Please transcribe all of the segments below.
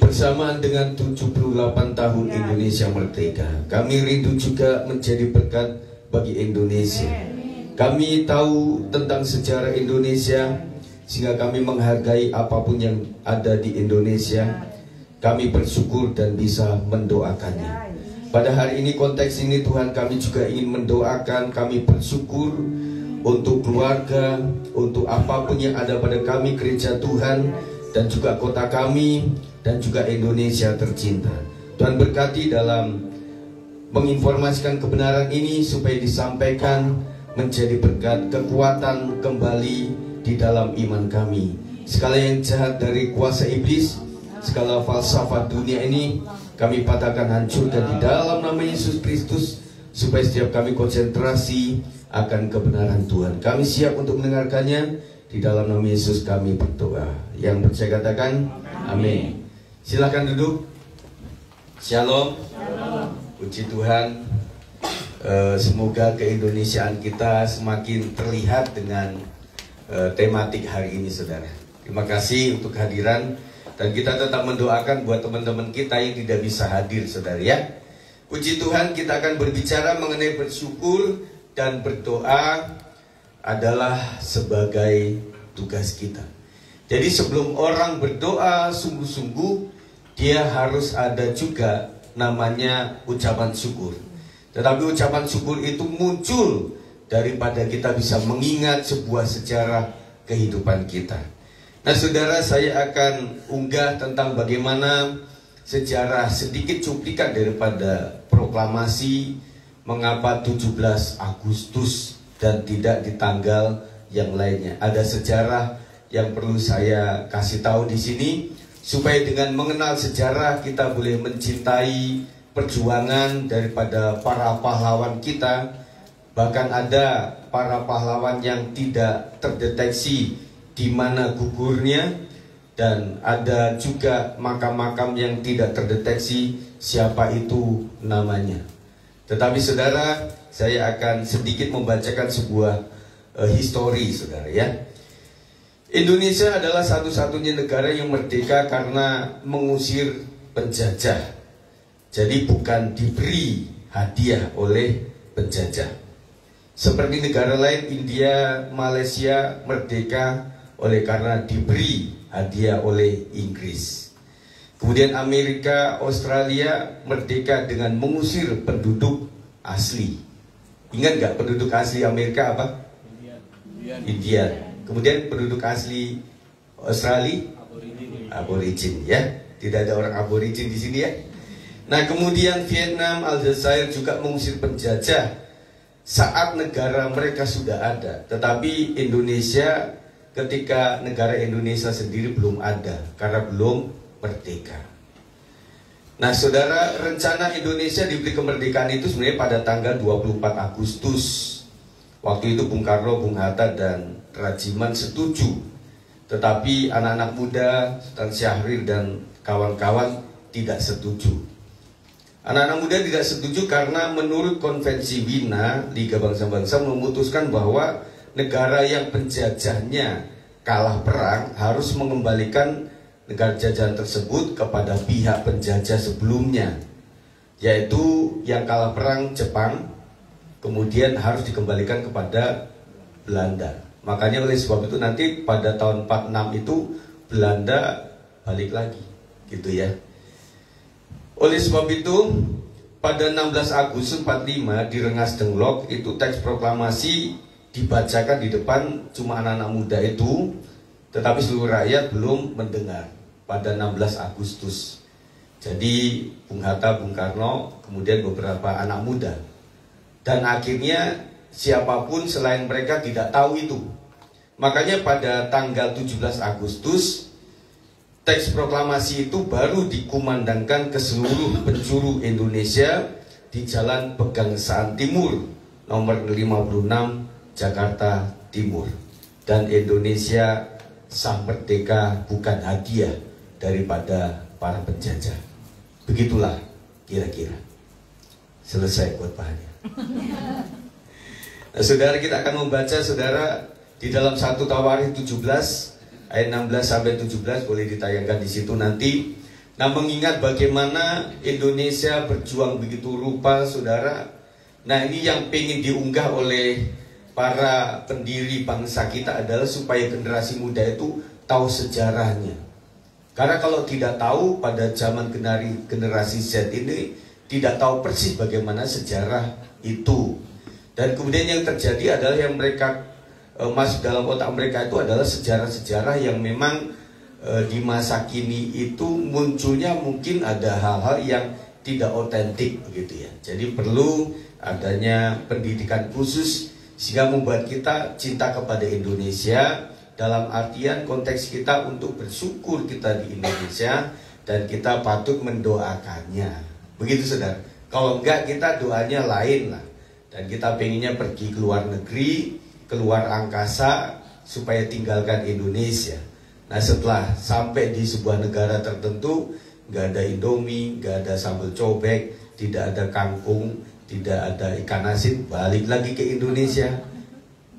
Bersamaan dengan 78 tahun Indonesia merdeka, kami rindu juga menjadi berkat bagi Indonesia. Kami tahu tentang sejarah Indonesia, sehingga kami menghargai apapun yang ada di Indonesia. Kami bersyukur dan bisa mendoakannya. Pada hari ini, konteks ini Tuhan, kami juga ingin mendoakan, kami bersyukur untuk keluarga, untuk apapun yang ada pada kami, gereja Tuhan, dan juga kota kami, dan juga Indonesia tercinta. Tuhan berkati dalam menginformasikan kebenaran ini supaya disampaikan menjadi berkat kekuatan kembali di dalam iman kami. Segala yang jahat dari kuasa iblis, segala falsafat dunia ini kami patahkan, hancurkan di dalam nama Yesus Kristus, supaya setiap kami konsentrasi akan kebenaran Tuhan. Kami siap untuk mendengarkannya. Di dalam nama Yesus kami berdoa. Yang percaya katakan amin. Silakan duduk. Shalom. Puji Tuhan. Semoga keindonesiaan kita semakin terlihat dengan tematik hari ini, saudara. Terima kasih untuk kehadiran, dan kita tetap mendoakan buat teman-teman kita yang tidak bisa hadir, saudara ya. Puji Tuhan, kita akan berbicara mengenai bersyukur dan berdoa adalah sebagai tugas kita. Jadi sebelum orang berdoa sungguh-sungguh, dia harus ada juga namanya ucapan syukur. Tetapi ucapan syukur itu muncul daripada kita bisa mengingat sebuah sejarah kehidupan kita. Nah saudara, saya akan unggah tentang bagaimana sejarah sedikit cuplikan daripada proklamasi mengapa 17 Agustus dan tidak di tanggal yang lainnya. Ada sejarah yang perlu saya kasih tahu di sini, supaya dengan mengenal sejarah kita boleh mencintai perjuangan daripada para pahlawan kita. Bahkan ada para pahlawan yang tidak terdeteksi di mana gugurnya, dan ada juga makam-makam yang tidak terdeteksi siapa itu namanya. Tetapi saudara, saya akan sedikit membacakan sebuah histori, saudara ya. Indonesia adalah satu-satunya negara yang merdeka karena mengusir penjajah. Jadi bukan diberi hadiah oleh penjajah. Seperti negara lain, India, Malaysia merdeka oleh karena diberi hadiah oleh Inggris. Kemudian Amerika, Australia merdeka dengan mengusir penduduk asli. Ingat nggak penduduk asli Amerika apa? Indian. Kemudian penduduk asli Australia? Aborigin ya. Tidak ada orang aborigin di sini ya. Nah kemudian Vietnam, Aljazair juga mengusir penjajah saat negara mereka sudah ada. Tetapi Indonesia, ketika negara Indonesia sendiri belum ada, karena belum merdeka. Nah saudara, rencana Indonesia diberi kemerdekaan itu sebenarnya pada tanggal 24 Agustus. Waktu itu Bung Karno, Bung Hatta, dan Rajiman setuju. Tetapi anak-anak muda, Sultan Syahrir dan kawan-kawan tidak setuju. Anak-anak muda tidak setuju karena menurut konvensi Wina, Liga Bangsa-Bangsa memutuskan bahwa negara yang penjajahnya kalah perang harus mengembalikan negara jajahan tersebut kepada pihak penjajah sebelumnya, yaitu yang kalah perang Jepang, kemudian harus dikembalikan kepada Belanda. Makanya oleh sebab itu nanti pada tahun 46 itu Belanda balik lagi, gitu ya. Oleh sebab itu pada 16 Agustus 45 di Rengas Dengklok itu teks proklamasi dibacakan di depan cuma anak-anak muda itu, tetapi seluruh rakyat belum mendengar. Pada 16 Agustus. Jadi Bung Hatta, Bung Karno, kemudian beberapa anak muda. Dan akhirnya siapapun selain mereka tidak tahu itu. Makanya pada tanggal 17 Agustus teks proklamasi itu baru dikumandangkan ke seluruh penjuru Indonesia di Jalan Pegangsaan Timur nomor 56 Jakarta Timur. Dan Indonesia sah merdeka bukan hadiah daripada para penjajah. Begitulah kira-kira. Selesai khotbahnya. Nah, saudara, kita akan membaca, saudara, di dalam 1 Tawarikh 17 ayat 16 sampai 17, boleh ditayangkan di situ nanti. Nah, mengingat bagaimana Indonesia berjuang begitu rupa, saudara. Nah, ini yang ingin diunggah oleh para pendiri bangsa kita adalah supaya generasi muda itu tahu sejarahnya. Karena kalau tidak tahu pada zaman generasi Z ini tidak tahu persis bagaimana sejarah itu. Dan kemudian yang terjadi adalah yang mereka masuk dalam otak mereka itu adalah sejarah-sejarah yang memang di masa kini itu munculnya mungkin ada hal-hal yang tidak otentik begitu ya. Jadi perlu adanya pendidikan khusus sehingga membuat kita cinta kepada Indonesia, dalam artian konteks kita untuk bersyukur kita di Indonesia dan kita patut mendoakannya. Begitu saudara. Kalau enggak kita doanya lain lah. Dan kita pengennya pergi ke luar negeri, keluar angkasa supaya tinggalkan Indonesia. Nah, setelah sampai di sebuah negara tertentu, nggak ada Indomie, nggak ada sambal cobek, tidak ada kangkung, tidak ada ikan asin, balik lagi ke Indonesia.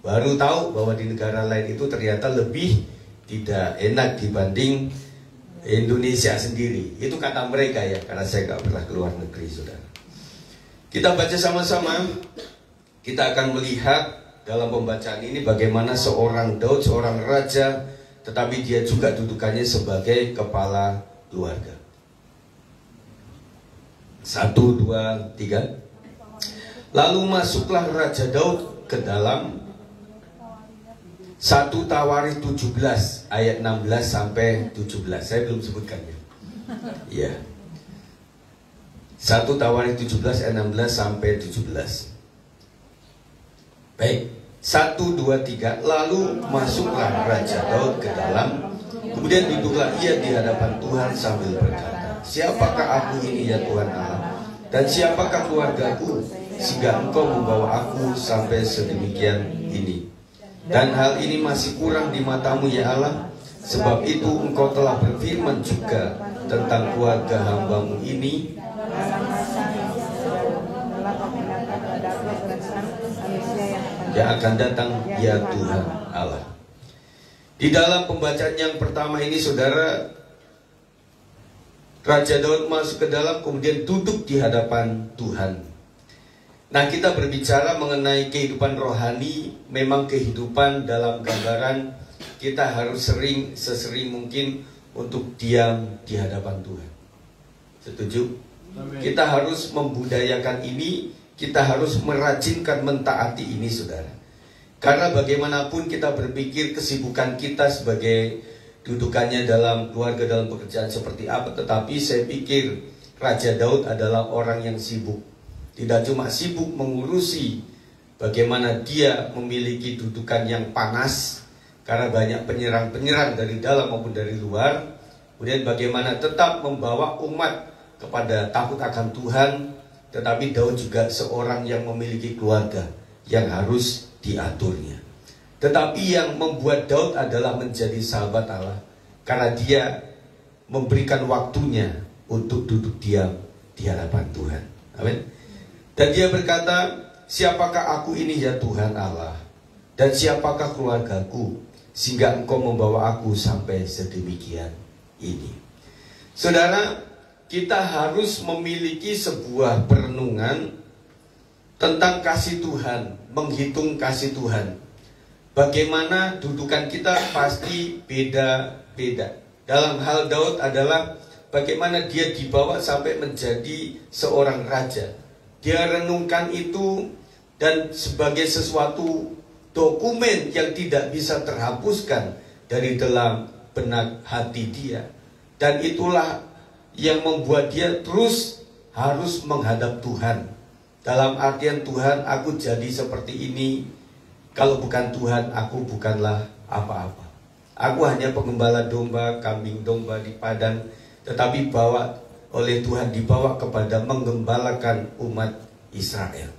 Baru tahu bahwa di negara lain itu ternyata lebih tidak enak dibanding Indonesia sendiri. Itu kata mereka ya, karena saya nggak pernah keluar negeri, saudara. Kita baca sama-sama. Kita akan melihat dalam pembacaan ini bagaimana seorang Daud, seorang raja, tetapi dia juga dudukannya sebagai kepala keluarga. 1, 2, 3. Lalu masuklah Raja Daud ke dalam 1 Tawarikh 17 ayat 16 sampai 17. Saya belum sebutkannya. Ya. 1 Tawarikh 17 ayat 16 sampai 17. Baik. 1, 2, 3. Lalu masuklah Raja Daud ke dalam, kemudian duduklah ia di hadapan Tuhan sambil berkata, siapakah aku ini ya Tuhan Allah, dan siapakah keluargaku, sehingga engkau membawa aku sampai sedemikian ini. Dan hal ini masih kurang di matamu ya Allah, sebab itu engkau telah berfirman juga tentang keluarga hambamu ini, yang akan datang ya Tuhan Allah. Di dalam pembacaan yang pertama ini, saudara, Raja Daud masuk ke dalam, kemudian duduk di hadapan Tuhan. Nah, kita berbicara mengenai kehidupan rohani. Memang kehidupan dalam gambaran kita harus sesering mungkin untuk diam di hadapan Tuhan. Setuju? Amin. Kita harus membudayakan ini. Kita harus merajinkan mentaati ini, saudara. Karena bagaimanapun kita berpikir kesibukan kita sebagai dudukannya dalam keluarga, dalam pekerjaan seperti apa, tetapi saya pikir Raja Daud adalah orang yang sibuk. Tidak cuma sibuk mengurusi bagaimana dia memiliki dudukan yang panas, karena banyak penyerang-penyerang dari dalam maupun dari luar. Kemudian bagaimana tetap membawa umat kepada takut akan Tuhan. Tetapi Daud juga seorang yang memiliki keluarga yang harus diaturnya. Tetapi yang membuat Daud adalah menjadi sahabat Allah, karena dia memberikan waktunya untuk duduk diam di hadapan Tuhan. Amin. Dan dia berkata, siapakah aku ini ya Tuhan Allah, dan siapakah keluargaku, sehingga engkau membawa aku sampai sedemikian ini. Saudara, kita harus memiliki sebuah perenungan tentang kasih Tuhan, menghitung kasih Tuhan. Bagaimana dudukan kita pasti beda-beda. Dalam hal Daud adalah bagaimana dia dibawa sampai menjadi seorang raja. Dia renungkan itu dan sebagai sesuatu dokumen yang tidak bisa terhapuskan dari dalam benak hati dia. Dan itulah yang membuat dia terus harus menghadap Tuhan. Dalam artian, Tuhan, aku jadi seperti ini. Kalau bukan Tuhan, aku bukanlah apa-apa. Aku hanya pengembala domba, kambing domba di padang, tetapi oleh Tuhan dibawa kepada menggembalakan umat Israel.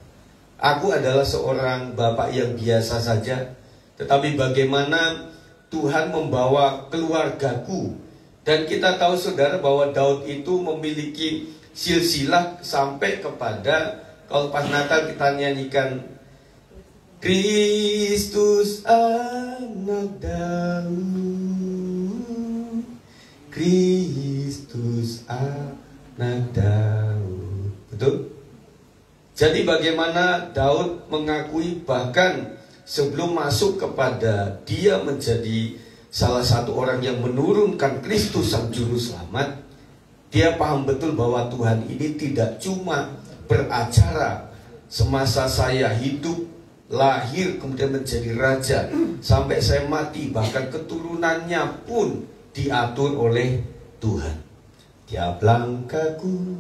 Aku adalah seorang bapak yang biasa saja, tetapi bagaimana Tuhan membawa keluargaku. Dan kita tahu, saudara, bahwa Daud itu memiliki silsilah sampai kepada, kalau pas Natal kita nyanyikan Kristus anak Daud, Kristus Yesus anak Daud. Betul? Jadi bagaimana Daud mengakui bahkan sebelum masuk kepada dia menjadi salah satu orang yang menurunkan Kristus sang juru selamat, dia paham betul bahwa Tuhan ini tidak cuma beracara semasa saya hidup, lahir, kemudian menjadi raja, sampai saya mati, bahkan keturunannya pun diatur oleh Tuhan. Tiap langkahku,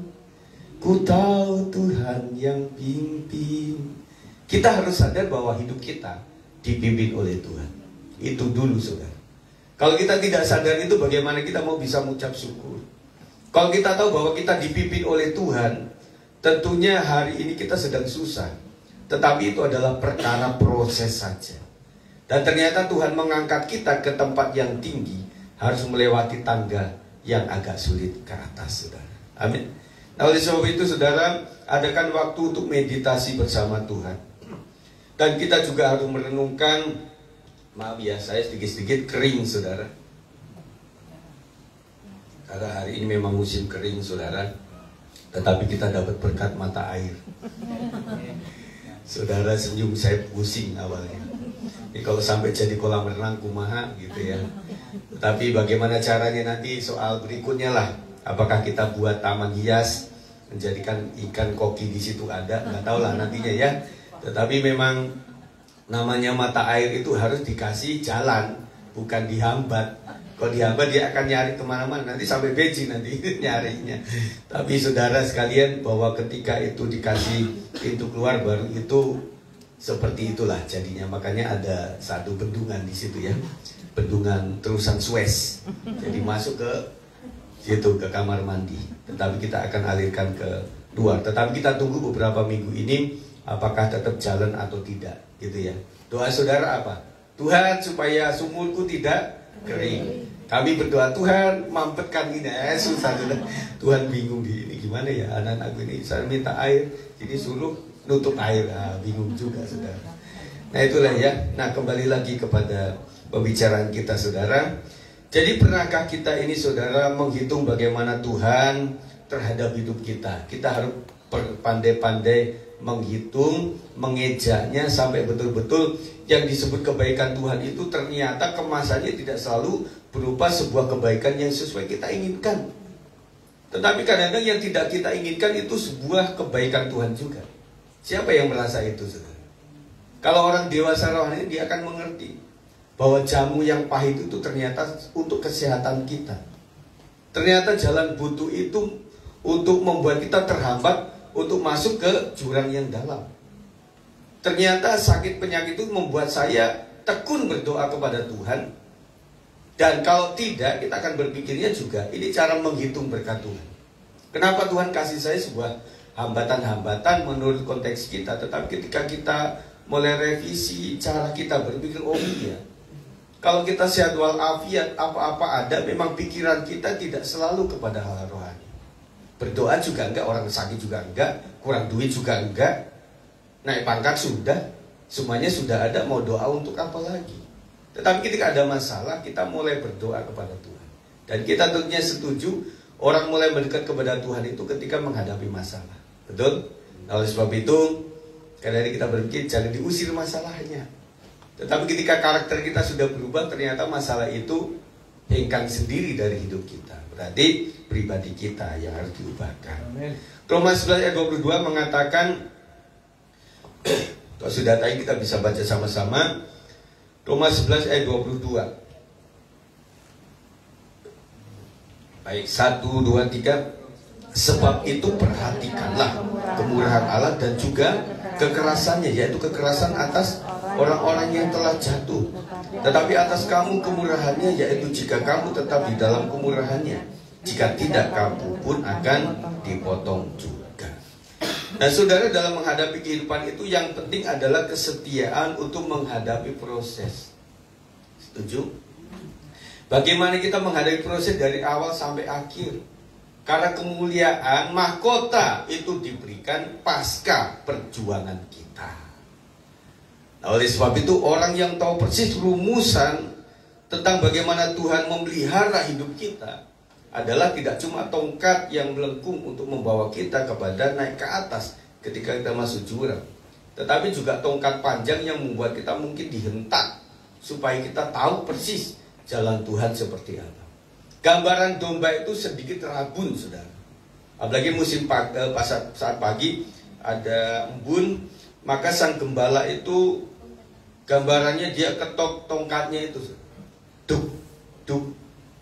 ku tahu Tuhan yang pimpin. Kita harus sadar bahwa hidup kita dipimpin oleh Tuhan. Itu dulu, saudara. Kalau kita tidak sadar itu, bagaimana kita mau bisa mengucap syukur? Kalau kita tahu bahwa kita dipimpin oleh Tuhan, tentunya hari ini kita sedang susah. Tetapi itu adalah perkara proses saja. Dan ternyata Tuhan mengangkat kita ke tempat yang tinggi, harus melewati tangga yang agak sulit ke atas, saudara. Amin. Nah, oleh sebab itu, saudara, adakan waktu untuk meditasi bersama Tuhan. Dan kita juga harus merenungkan, maaf ya, saya sedikit-sedikit kering, saudara. Karena hari ini memang musim kering, saudara. Tetapi kita dapat berkat mata air. Saudara senyum, saya pusing awalnya. Ini kalau sampai jadi kolam renang kumaha gitu ya. Tapi bagaimana caranya nanti soal berikutnya lah. Apakah kita buat taman hias, menjadikan ikan koki di situ ada, nggak tahu lah nantinya ya. Tetapi memang namanya mata air itu harus dikasih jalan, bukan dihambat. Kalau dihambat dia akan nyari kemana-mana, nanti sampai Beijing nanti nyarinya. Tapi saudara sekalian, bahwa ketika itu dikasih pintu keluar baru itu seperti itulah jadinya. Makanya ada satu bendungan di situ ya, bendungan terusan Suez. Jadi masuk ke situ, ke kamar mandi. Tetapi kita akan alirkan ke luar. Tetapi kita tunggu beberapa minggu ini apakah tetap jalan atau tidak, gitu ya. Doa saudara apa? Tuhan, supaya sumurku tidak kering. Kami berdoa, Tuhan mampetkan ini. Susah sudah. Tuhan bingung di ini gimana ya, anak-anak ini saya minta air, jadi suruh nutup air. Bingung juga, saudara. Nah itulah ya. Nah kembali lagi kepada pembicaraan kita, saudara. Jadi pernahkah kita ini, saudara, menghitung bagaimana Tuhan terhadap hidup kita? Kita harus pandai-pandai menghitung, mengejaknya sampai betul-betul yang disebut kebaikan Tuhan itu ternyata kemasannya tidak selalu berupa sebuah kebaikan yang sesuai kita inginkan. Tetapi kadang-kadang yang tidak kita inginkan itu sebuah kebaikan Tuhan juga. Siapa yang merasa itu, saudara? Kalau orang dewasa rohani, dia akan mengerti bahwa jamu yang pahit itu ternyata untuk kesehatan kita. Ternyata jalan buntu itu untuk membuat kita terhambat untuk masuk ke jurang yang dalam. Ternyata sakit penyakit itu membuat saya tekun berdoa kepada Tuhan. Dan kalau tidak, kita akan berpikirnya juga, ini cara menghitung berkat Tuhan. Kenapa Tuhan kasih saya sebuah hambatan-hambatan menurut konteks kita. Tetapi ketika kita mulai revisi cara kita berpikir, oh iya, kalau kita sehat walafiat, apa-apa ada, memang pikiran kita tidak selalu kepada hal rohani. Berdoa juga enggak, orang sakit juga enggak, kurang duit juga enggak, naik pangkat sudah, semuanya sudah ada, mau doa untuk apa lagi? Tetapi ketika ada masalah, kita mulai berdoa kepada Tuhan. Dan kita tentunya setuju, orang mulai mendekat kepada Tuhan itu ketika menghadapi masalah. Betul? Nah, oleh sebab itu, kadang-kadang kita berpikir, jangan diusir masalahnya. Tetapi ketika karakter kita sudah berubah, ternyata masalah itu hengkang sendiri dari hidup kita. Berarti pribadi kita yang harus diubahkan. Roma 11 ayat 22 mengatakan, kalau sudah tadi kita bisa baca sama-sama. Roma 11 ayat 22. Baik, 1, 2, 3. Sebab itu perhatikanlah kemurahan Allah dan juga kekerasannya, yaitu kekerasan atas orang-orang yang telah jatuh. Tetapi atas kamu kemurahannya, yaitu jika kamu tetap di dalam kemurahannya. Jika tidak, kamu pun akan dipotong juga. Nah saudara, dalam menghadapi kehidupan itu yang penting adalah kesetiaan untuk menghadapi proses. Setuju? Bagaimana kita menghadapi proses dari awal sampai akhir? Karena kemuliaan mahkota itu diberikan pasca perjuangan kita. Nah, oleh sebab itu orang yang tahu persis rumusan tentang bagaimana Tuhan memelihara hidup kita, adalah tidak cuma tongkat yang melengkung untuk membawa kita kepada naik ke atas ketika kita masuk jurang, tetapi juga tongkat panjang yang membuat kita mungkin dihentak supaya kita tahu persis jalan Tuhan seperti apa. Gambaran domba itu sedikit rabun, saudara. Apalagi musim saat pagi ada embun, maka sang gembala itu gambarannya dia ketok tongkatnya itu, duk, duk,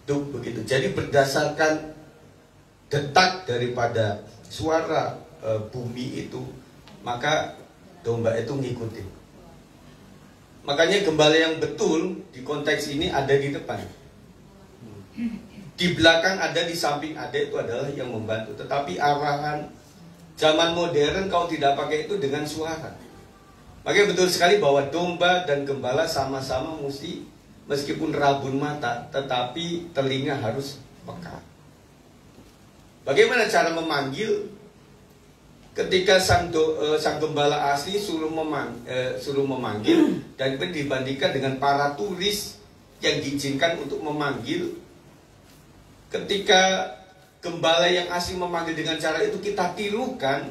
duk begitu. Jadi berdasarkan detak daripada suara bumi itu, maka domba itu ngikutin. Makanya gembala yang betul di konteks ini ada di depan, di belakang ada, di samping ada, itu adalah yang membantu. Tetapi arahan zaman modern kalau tidak pakai itu dengan suara. Makanya betul sekali bahwa domba dan gembala sama-sama mesti, meskipun rabun mata, tetapi telinga harus peka. Bagaimana cara memanggil? Ketika sang gembala asli suruh memanggil, dan dibandingkan dengan para turis yang diizinkan untuk memanggil, ketika gembala yang asli memanggil dengan cara itu kita tirukan,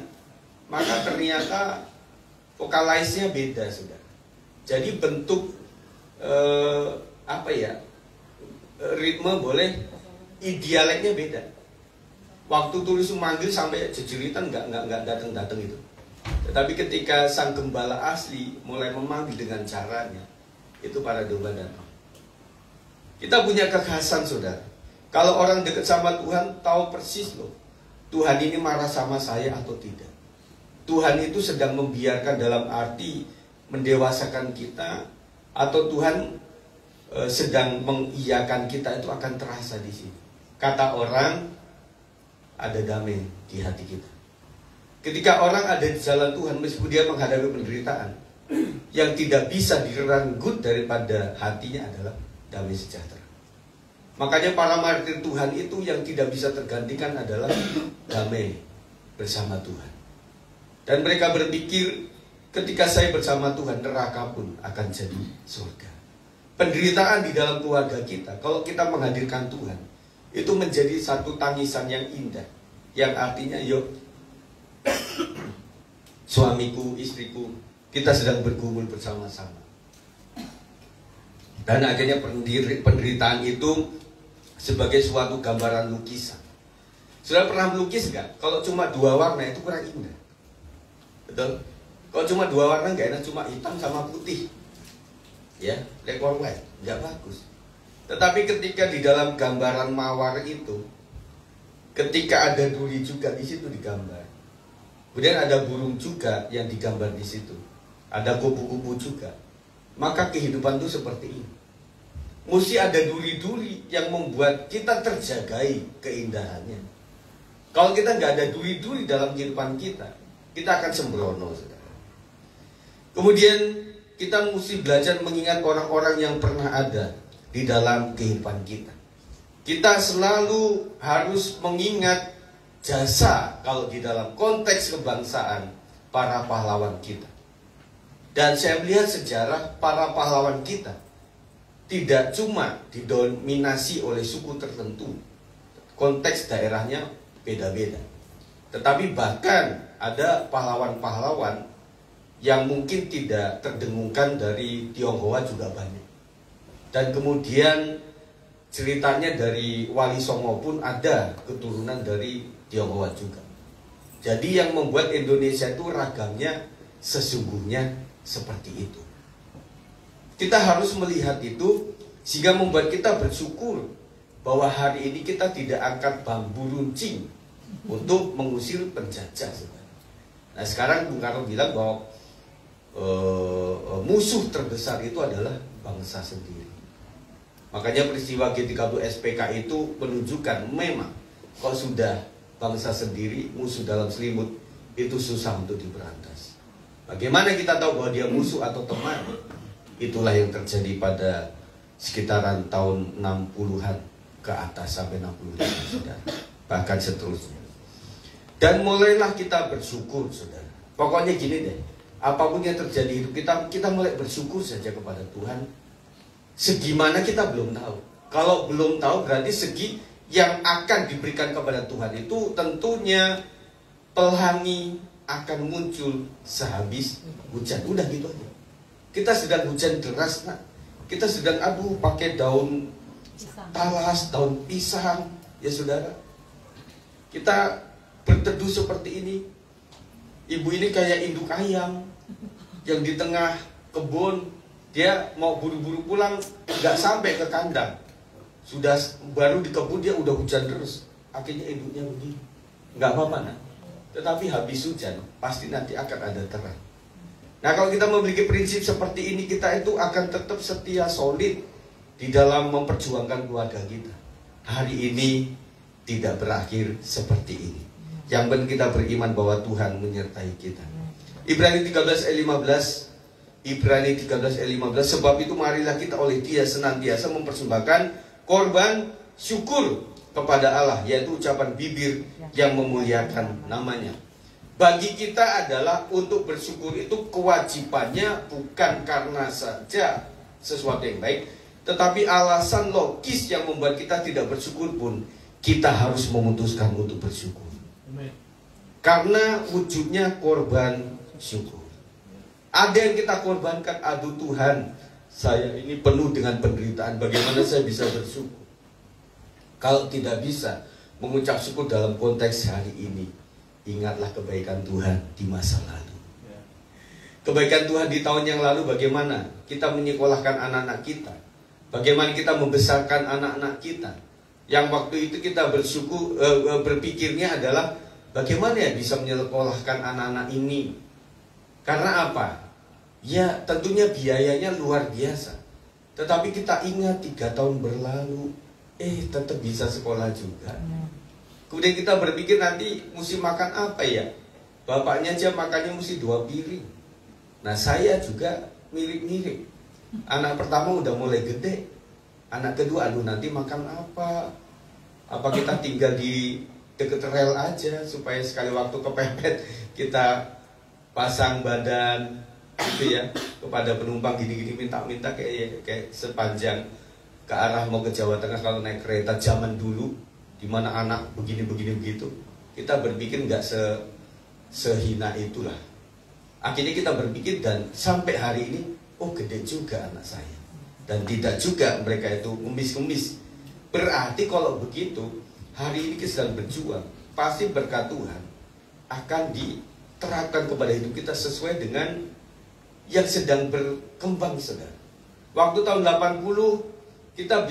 maka ternyata vokalisnya beda, sudah. Jadi bentuk ritme boleh, dialeknya beda. Waktu tulis memanggil sampai jejeritan nggak datang itu. Tetapi ketika sang gembala asli mulai memanggil dengan caranya, itu para domba datang. Kita punya kekhasan, saudara. Kalau orang dekat sama Tuhan tahu persis loh, Tuhan ini marah sama saya atau tidak. Tuhan itu sedang membiarkan dalam arti mendewasakan kita, atau Tuhan sedang mengiyakan kita, itu akan terasa di sini. Kata orang, ada damai di hati kita. Ketika orang ada di jalan Tuhan, meskipun dia menghadapi penderitaan, yang tidak bisa direnggut daripada hatinya adalah damai sejahtera. Makanya para martir Tuhan itu yang tidak bisa tergantikan adalah damai bersama Tuhan. Dan mereka berpikir, ketika saya bersama Tuhan, neraka pun akan jadi surga. Penderitaan di dalam keluarga kita, kalau kita menghadirkan Tuhan, itu menjadi satu tangisan yang indah, yang artinya, yuk suamiku, istriku, kita sedang bergumul bersama-sama. Dan akhirnya penderitaan itu sebagai suatu gambaran lukisan. Sudah pernah melukis nggak? Kalau cuma dua warna itu kurang indah, betul? Kalau cuma dua warna nggak enak, cuma hitam sama putih, ya, black or white, nggak bagus. Tetapi ketika di dalam gambaran mawar itu, ketika ada duri juga di situ digambar, kemudian ada burung juga yang digambar di situ, ada kupu-kupu juga, maka kehidupan itu seperti ini. Mesti ada duri-duri yang membuat kita terjagai keindahannya. Kalau kita nggak ada duri-duri dalam kehidupan kita akan sembrono, saudara. Kemudian kita mesti belajar mengingat orang-orang yang pernah ada di dalam kehidupan kita. Kita selalu harus mengingat jasa, kalau di dalam konteks kebangsaan, para pahlawan kita. Dan saya melihat sejarah para pahlawan kita tidak cuma didominasi oleh suku tertentu, konteks daerahnya beda-beda, tetapi bahkan ada pahlawan-pahlawan yang mungkin tidak terdengungkan dari Tionghoa juga banyak. Dan kemudian ceritanya dari Wali Songo pun ada keturunan dari Tionghoa juga. Jadi yang membuat Indonesia itu ragamnya sesungguhnya seperti itu. Kita harus melihat itu, sehingga membuat kita bersyukur bahwa hari ini kita tidak angkat bambu runcing untuk mengusir penjajah. Nah sekarang Bung Karno bilang bahwa musuh terbesar itu adalah bangsa sendiri. Makanya peristiwa G30 SPK itu menunjukkan memang kalau sudah bangsa sendiri, musuh dalam selimut, itu susah untuk diberantas. Bagaimana kita tahu bahwa dia musuh atau teman? Itulah yang terjadi pada sekitaran tahun 60-an ke atas sampai 65, saudara. Bahkan seterusnya. Dan mulailah kita bersyukur, saudara. Pokoknya gini deh, apapun yang terjadi hidup kita mulai bersyukur saja kepada Tuhan. Segimana kita belum tahu. Kalau belum tahu berarti segi yang akan diberikan kepada Tuhan itu tentunya pelangi akan muncul sehabis hujan. Udah gitu aja. Kita sedang hujan deras, nak. Kita sedang pakai daun talas, daun pisang, ya saudara. Kita berteduh seperti ini. Ibu ini kayak induk ayam yang di tengah kebun, dia mau buru-buru pulang, nggak sampai ke kandang. Sudah baru di kebun dia udah hujan terus. Akhirnya induknya begini. Nggak apa-apa, nak. Tetapi habis hujan pasti nanti akan ada terang. Nah, kalau kita memiliki prinsip seperti ini, kita itu akan tetap setia, solid di dalam memperjuangkan keluarga kita. Hari ini tidak berakhir seperti ini. Yang penting kita beriman bahwa Tuhan menyertai kita. Ibrani 13 ayat 15. Ibrani 13 ayat 15. Sebab itu marilah kita oleh Dia senantiasa mempersembahkan korban syukur kepada Allah, yaitu ucapan bibir yang memuliakan namanya. Bagi kita adalah untuk bersyukur itu kewajibannya, bukan karena saja sesuatu yang baik, tetapi alasan logis yang membuat kita tidak bersyukur pun kita harus memutuskan untuk bersyukur. Karena wujudnya korban syukur. Ada yang kita korbankan, aduh Tuhan, saya ini penuh dengan penderitaan, bagaimana saya bisa bersyukur? Kalau tidak bisa mengucap syukur dalam konteks hari ini, ingatlah kebaikan Tuhan di masa lalu. Kebaikan Tuhan di tahun yang lalu, bagaimana kita menyekolahkan anak-anak kita, bagaimana kita membesarkan anak-anak kita. Yang waktu itu kita bersyukur, berpikirnya adalah bagaimana ya bisa menyekolahkan anak-anak ini. Karena apa? Ya tentunya biayanya luar biasa. Tetapi kita ingat 3 tahun berlalu, tetap bisa sekolah juga. Kemudian kita berpikir nanti mesti makan apa ya? Bapaknya aja makannya mesti 2 piring. Nah saya juga mirip-mirip. Anak pertama udah mulai gede. Anak kedua, aduh nanti makan apa? Apa kita tinggal di deket rel aja supaya sekali waktu kepepet kita pasang badan gitu ya kepada penumpang gini-gini, minta-minta kayak sepanjang ke arah mau ke Jawa Tengah kalau naik kereta zaman dulu, di mana anak begini-begini begitu. Kita berpikir nggak sehina itulah. Akhirnya kita berpikir, dan sampai hari ini, oh gede juga anak saya. Dan tidak juga mereka itu ngemis-ngemis. Berarti kalau begitu, hari ini kita sedang berjuang, pasti berkat Tuhan akan diterapkan kepada hidup kita sesuai dengan yang sedang berkembang, saudara. Waktu tahun 80 kita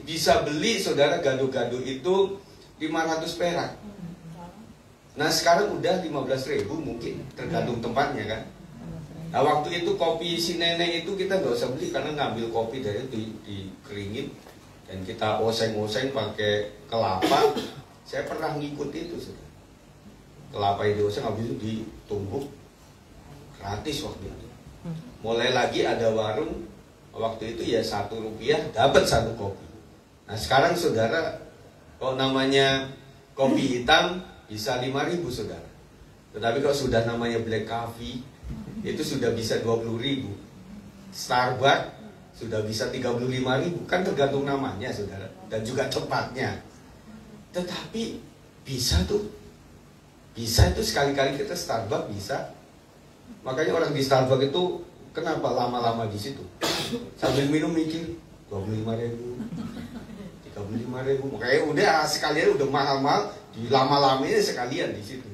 bisa beli, saudara, gado-gado itu 500 perak. Nah sekarang udah 15.000 mungkin, tergantung tempatnya kan. Nah waktu itu kopi si nenek itu kita nggak usah beli, karena ngambil kopi dari dikeringin dan kita oseng-oseng pakai kelapa. Saya pernah ngikut itu, saudara. Kelapa yang dioseng habis itu ditumbuk gratis waktu itu. Mulai lagi ada warung, waktu itu ya Rp1 dapat 1 kopi. Nah sekarang, saudara, kalau namanya kopi hitam bisa 5.000, saudara. Tetapi kalau sudah namanya black coffee itu sudah bisa 20.000. Starbucks sudah bisa 35.000. Kan tergantung namanya, saudara, dan juga tempatnya. Tetapi bisa itu sekali-kali kita Starbucks bisa. Makanya orang di Starbucks itu kenapa lama-lama di situ? Sambil minum mikir 25.000, 35.000. Makanya udah sekalian udah mahal-mahal, di lama-lamanya sekalian di situ.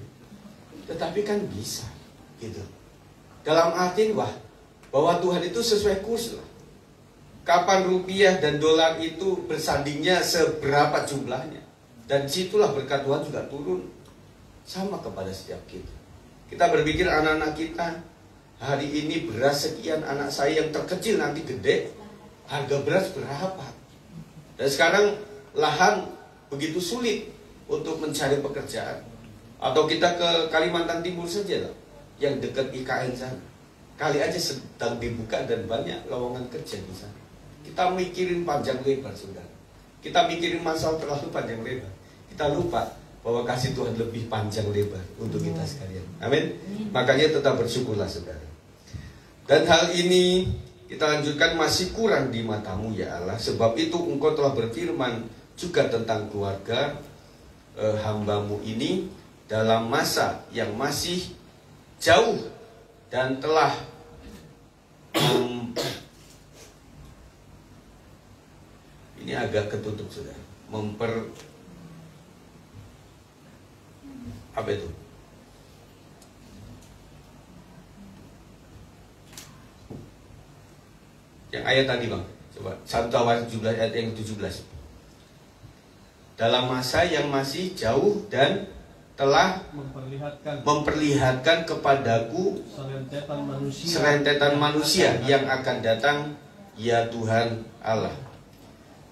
Tetapi kan bisa, gitu. Dalam arti bahwa Tuhan itu sesuai kurs lah. Kapan rupiah dan dolar itu bersandingnya seberapa jumlahnya, dan situlah berkat Tuhan juga turun sama kepada setiap kita. Kita berpikir anak-anak kita hari ini beras sekian, anak saya yang terkecil nanti gede harga beras berapa. Dan sekarang lahan begitu sulit untuk mencari pekerjaan. Atau kita ke Kalimantan Timur saja lah, yang dekat IKN sana. Kali aja sedang dibuka dan banyak lowongan kerja di sana. Kita mikirin panjang lebar, saudara. Kita mikirin masalah terlalu panjang lebar. Kita lupa bahwa kasih Tuhan lebih panjang lebar untuk kita sekalian. Amin. Makanya tetap bersyukurlah, saudara. Dan hal ini kita lanjutkan, masih kurang di matamu ya Allah. Sebab itu engkau telah berfirman, juga tentang keluarga hambamu ini dalam masa yang masih jauh dan telah ini agak ketutup sudah apa itu? Yang ayat tadi bang, coba 1 Tawarikh 17 ayat yang 17. Dalam masa yang masih jauh dan telah memperlihatkan kepadaku serentetan manusia yang akan datang, ya Tuhan Allah.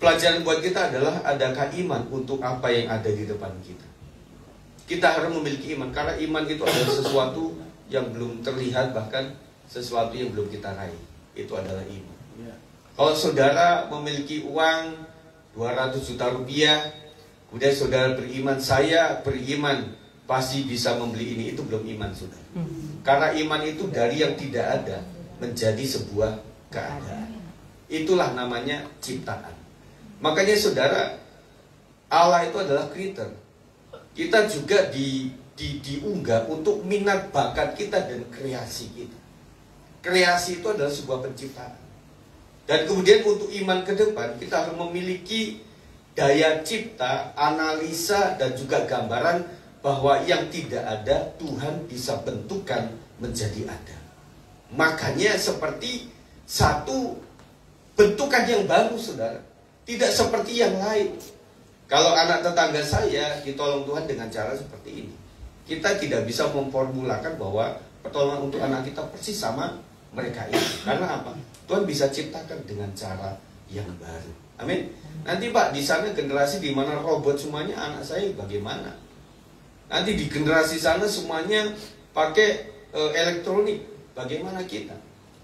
Pelajaran buat kita adalah, adakah iman untuk apa yang ada di depan kita? Kita harus memiliki iman, karena iman itu adalah sesuatu yang belum terlihat, bahkan sesuatu yang belum kita raih. Itu adalah iman. Kalau saudara memiliki uang 200 juta rupiah, kemudian saudara beriman, saya beriman pasti bisa membeli ini, itu belum iman saudara. Karena iman itu dari yang tidak ada menjadi sebuah keadaan. Itulah namanya ciptaan. Makanya saudara, Allah itu adalah creator. Kita juga diunggah untuk minat bakat kita dan kreasi kita. Kreasi itu adalah sebuah penciptaan. Dan kemudian untuk iman ke depan, kita harus memiliki daya cipta, analisa, dan juga gambaran bahwa yang tidak ada, Tuhan bisa bentukkan menjadi ada. Makanya seperti satu bentukan yang baru, saudara. Tidak seperti yang lain. Kalau anak tetangga saya ditolong Tuhan dengan cara seperti ini, kita tidak bisa memformulakan bahwa pertolongan untuk anak kita persis sama mereka ini. Karena apa? Tuhan bisa ciptakan dengan cara yang baru. Amin. Nanti Pak, di sana generasi di mana robot semuanya, anak saya bagaimana? Nanti di generasi sana semuanya pakai elektronik, bagaimana kita?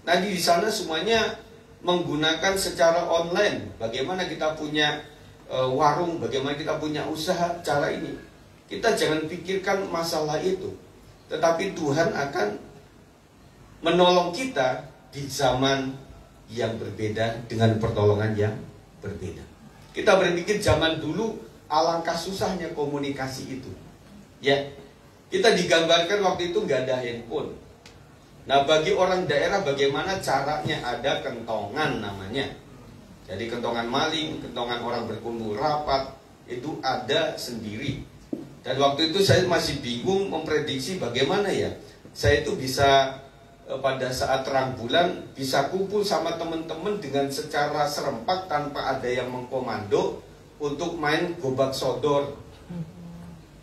Nanti di sana semuanya menggunakan secara online, bagaimana kita punya warung, bagaimana kita punya usaha, cara ini. Kita jangan pikirkan masalah itu, tetapi Tuhan akan menolong kita di zaman yang berbeda dengan pertolongan yang berbeda. Kita berpikir zaman dulu alangkah susahnya komunikasi itu. Ya, kita digambarkan waktu itu nggak ada handphone. Nah, bagi orang daerah bagaimana caranya? Ada kentongan namanya. Jadi kentongan maling, kentongan orang berkumpul rapat, itu ada sendiri. Dan waktu itu saya masih bingung memprediksi bagaimana ya saya itu bisa pada saat terang bulan bisa kumpul sama teman-teman dengan secara serempak tanpa ada yang mengkomando untuk main gobak sodor.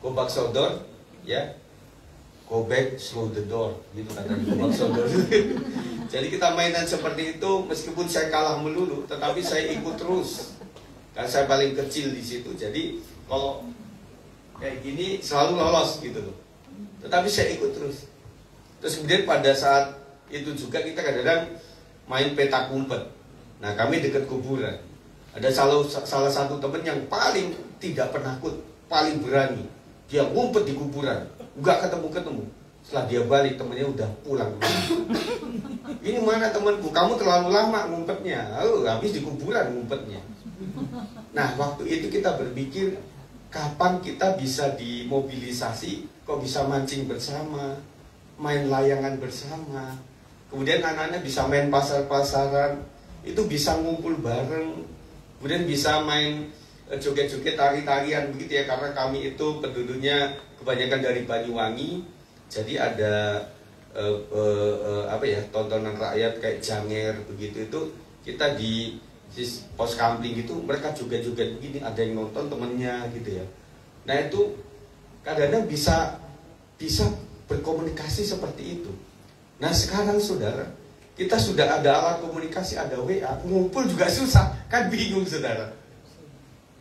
Gobak sodor, ya, go back, slow the door, gitu kata gobak sodor. Jadi kita mainan seperti itu, meskipun saya kalah melulu, tetapi saya ikut terus. Karena saya paling kecil di situ, jadi kalau kayak gini selalu lolos gitu loh. Tetapi saya ikut terus. Terus kemudian pada saat itu juga kita kadang-kadang main petak umpet. Nah, kami dekat kuburan. Ada salah satu teman yang paling tidak penakut, paling berani. Dia ngumpet di kuburan, nggak ketemu-ketemu. Setelah dia balik, temennya udah pulang. Ini mana temanku? Kamu terlalu lama ngumpetnya. Oh, habis di kuburan ngumpetnya. Nah, waktu itu kita berpikir, kapan kita bisa dimobilisasi, kok bisa mancing bersama, main layangan bersama, kemudian anak-anak bisa main pasar-pasaran, itu bisa ngumpul bareng, kemudian bisa main joget-joget, tari-tarian begitu ya, karena kami itu penduduknya kebanyakan dari Banyuwangi, jadi ada tontonan rakyat kayak janger begitu, itu kita di pos kampling gitu, mereka joget-joget begini, ada yang nonton temennya gitu ya. Nah itu kadang-kadang bisa berkomunikasi seperti itu. Nah sekarang saudara, kita sudah ada alat komunikasi, ada WA, ngumpul juga susah, kan bingung saudara.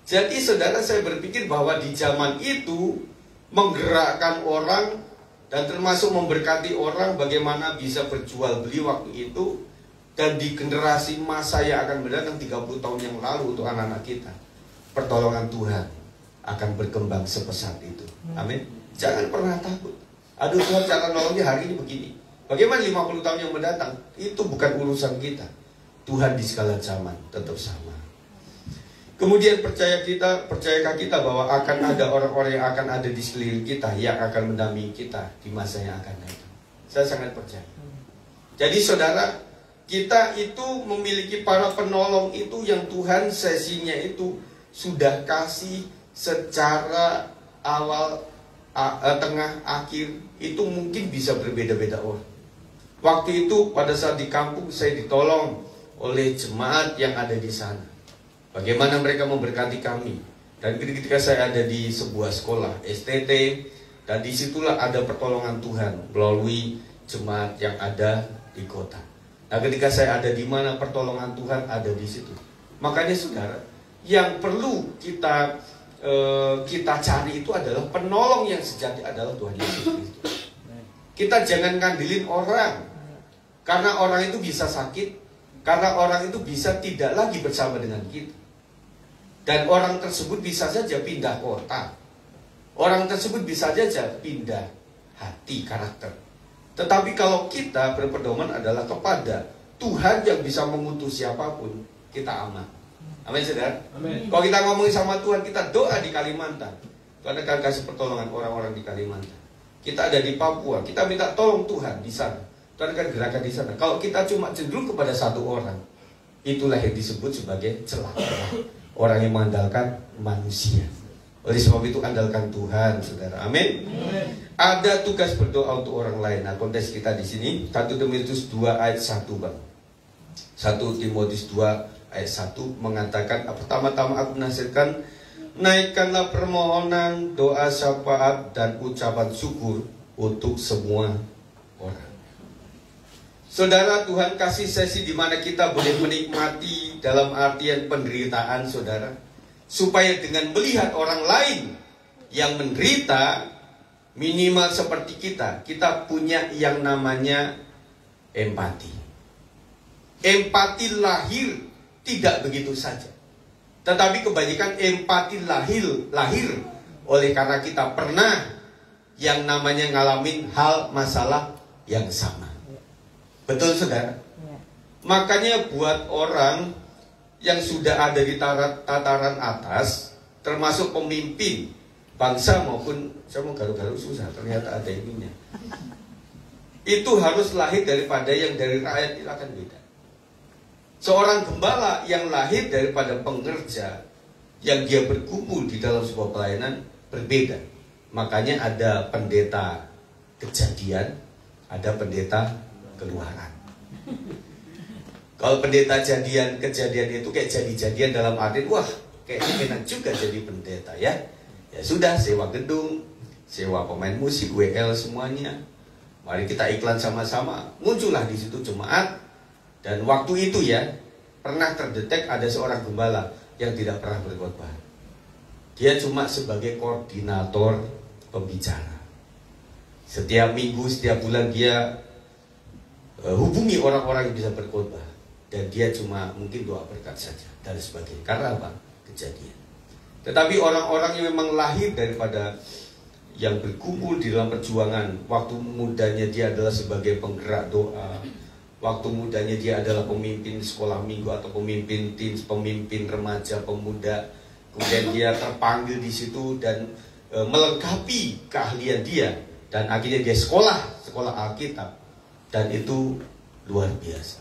Jadi saudara, saya berpikir bahwa di zaman itu menggerakkan orang dan termasuk memberkati orang, bagaimana bisa berjual beli waktu itu. Dan di generasi masa yang akan mendatang 30 tahun yang lalu untuk anak-anak kita, pertolongan Tuhan akan berkembang sepesat itu. Amin. Jangan pernah takut. Aduh Tuhan, cara nolongnya hari ini begini. Bagaimana 50 tahun yang mendatang? Itu bukan urusan kita. Tuhan di segala zaman tetap sama. Kemudian percayakah kita bahwa akan ada orang-orang yang akan ada di sekeliling kita, yang akan mendampingi kita di masa yang akan datang? Saya sangat percaya. Jadi saudara, kita itu memiliki para penolong itu yang Tuhan sesinya itu sudah kasih secara awal, tengah, akhir. Itu mungkin bisa berbeda-beda orang. Waktu itu pada saat di kampung saya ditolong oleh jemaat yang ada di sana. Bagaimana mereka memberkati kami. Dan ketika saya ada di sebuah sekolah STT, dan disitulah ada pertolongan Tuhan melalui jemaat yang ada di kota. Nah, ketika saya ada di mana, pertolongan Tuhan ada di situ. Makanya saudara, yang perlu kita cari itu adalah penolong yang sejati adalah Tuhan Yesus Kristus. Kita jangan ngandelin orang, karena orang itu bisa sakit, karena orang itu bisa tidak lagi bersama dengan kita. Dan orang tersebut bisa saja pindah kota. Orang tersebut bisa saja pindah hati, karakter. Tetapi kalau kita berpedoman adalah kepada Tuhan yang bisa mengutus siapapun, kita aman. Amin, saudara? Amin. Kalau kita ngomongin sama Tuhan, kita doa di Kalimantan, Tuhan akan kasih pertolongan orang-orang di Kalimantan. Kita ada di Papua, kita minta tolong Tuhan di sana, Tuhan akan gerakan di sana. Kalau kita cuma cenderung kepada satu orang, itulah yang disebut sebagai celaka. Orang yang mengandalkan manusia. Oleh sebab itu andalkan Tuhan, saudara. Amin. Ada tugas berdoa untuk orang lain. Nah, konteks kita di sini 1 Timotius 2 ayat 1, Bang. 1 Timotius 2 ayat 1 mengatakan, pertama-tama aku menasihatkan, naikkanlah permohonan, doa, syafaat, dan ucapan syukur untuk semua orang. Saudara, Tuhan kasih sesi di mana kita boleh menikmati dalam artian penderitaan, saudara, supaya dengan melihat orang lain yang menderita, minimal seperti kita punya yang namanya empati. Empati lahir tidak begitu saja, tetapi kebanyakan empati lahir oleh karena kita pernah yang namanya ngalamin hal masalah yang sama. Betul, saudara? Ya. Makanya buat orang yang sudah ada di tataran atas, termasuk pemimpin bangsa maupun, saya mau garu-garu susah, ternyata ada ininya. Itu harus lahir daripada yang dari rakyat, itu akan beda. Seorang gembala yang lahir daripada pengerja, yang dia berkumpul di dalam sebuah pelayanan, berbeda. Makanya ada pendeta kejadian, ada pendeta keluaran. Kalau pendeta kejadian itu kayak jadi-jadian dalam arti, wah, kayaknya enak juga jadi pendeta ya. Ya sudah, sewa gedung, sewa pemain musik, WL semuanya. Mari kita iklan sama-sama. Muncullah di situ jemaat. Dan waktu itu ya, pernah terdetek ada seorang gembala yang tidak pernah berkhotbah. Dia cuma sebagai koordinator pembicara. Setiap minggu, setiap bulan dia hubungi orang-orang yang bisa berkhotbah, dan dia cuma mungkin doa berkat saja dan sebagainya. Karena apa? Kejadian. Tetapi orang-orang yang memang lahir daripada yang berkumpul di dalam perjuangan, waktu mudanya dia adalah sebagai penggerak doa, waktu mudanya dia adalah pemimpin sekolah minggu atau pemimpin teens, pemimpin remaja, pemuda. Kemudian dia terpanggil di situ dan melengkapi keahlian dia, dan akhirnya dia sekolah Alkitab. Dan itu luar biasa.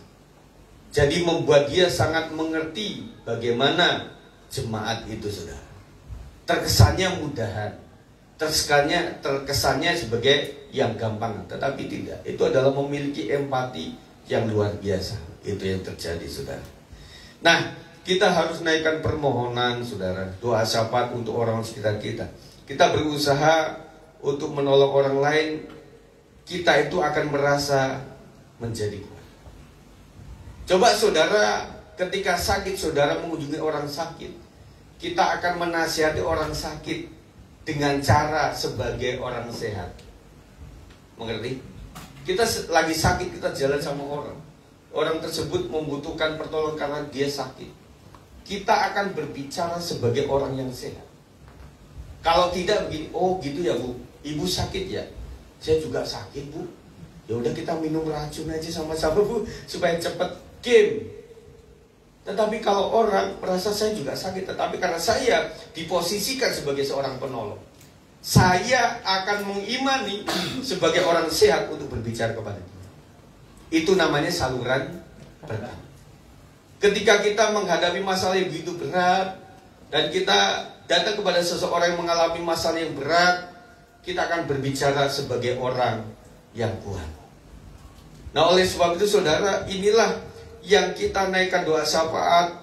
Jadi membuat dia sangat mengerti bagaimana jemaat itu, saudara. Terkesannya mudahan, terkesannya sebagai yang gampang, tetapi tidak. Itu adalah memiliki empati yang luar biasa. Itu yang terjadi, saudara. Nah, kita harus naikkan permohonan, saudara, doa syafaat untuk orang sekitar kita. Kita berusaha untuk menolong orang lain. Kita itu akan merasa menjadi kuat. Coba saudara, ketika sakit, saudara mengunjungi orang sakit, kita akan menasihati orang sakit dengan cara sebagai orang sehat. Mengerti? Kita lagi sakit, kita jalan sama orang. Orang tersebut membutuhkan pertolongan karena dia sakit. Kita akan berbicara sebagai orang yang sehat. Kalau tidak begini, oh gitu ya Bu, Ibu sakit ya? Saya juga sakit Bu. Ya udah kita minum racun aja sama-sama Bu, supaya cepat game. Tetapi kalau orang merasa saya juga sakit, tetapi karena saya diposisikan sebagai seorang penolong, saya akan mengimani sebagai orang sehat untuk berbicara kepada dia. Itu namanya saluran berkat. Ketika kita menghadapi masalah yang begitu berat, dan kita datang kepada seseorang yang mengalami masalah yang berat, kita akan berbicara sebagai orang yang kuat. Nah, oleh sebab itu saudara, inilah yang kita naikkan doa syafaat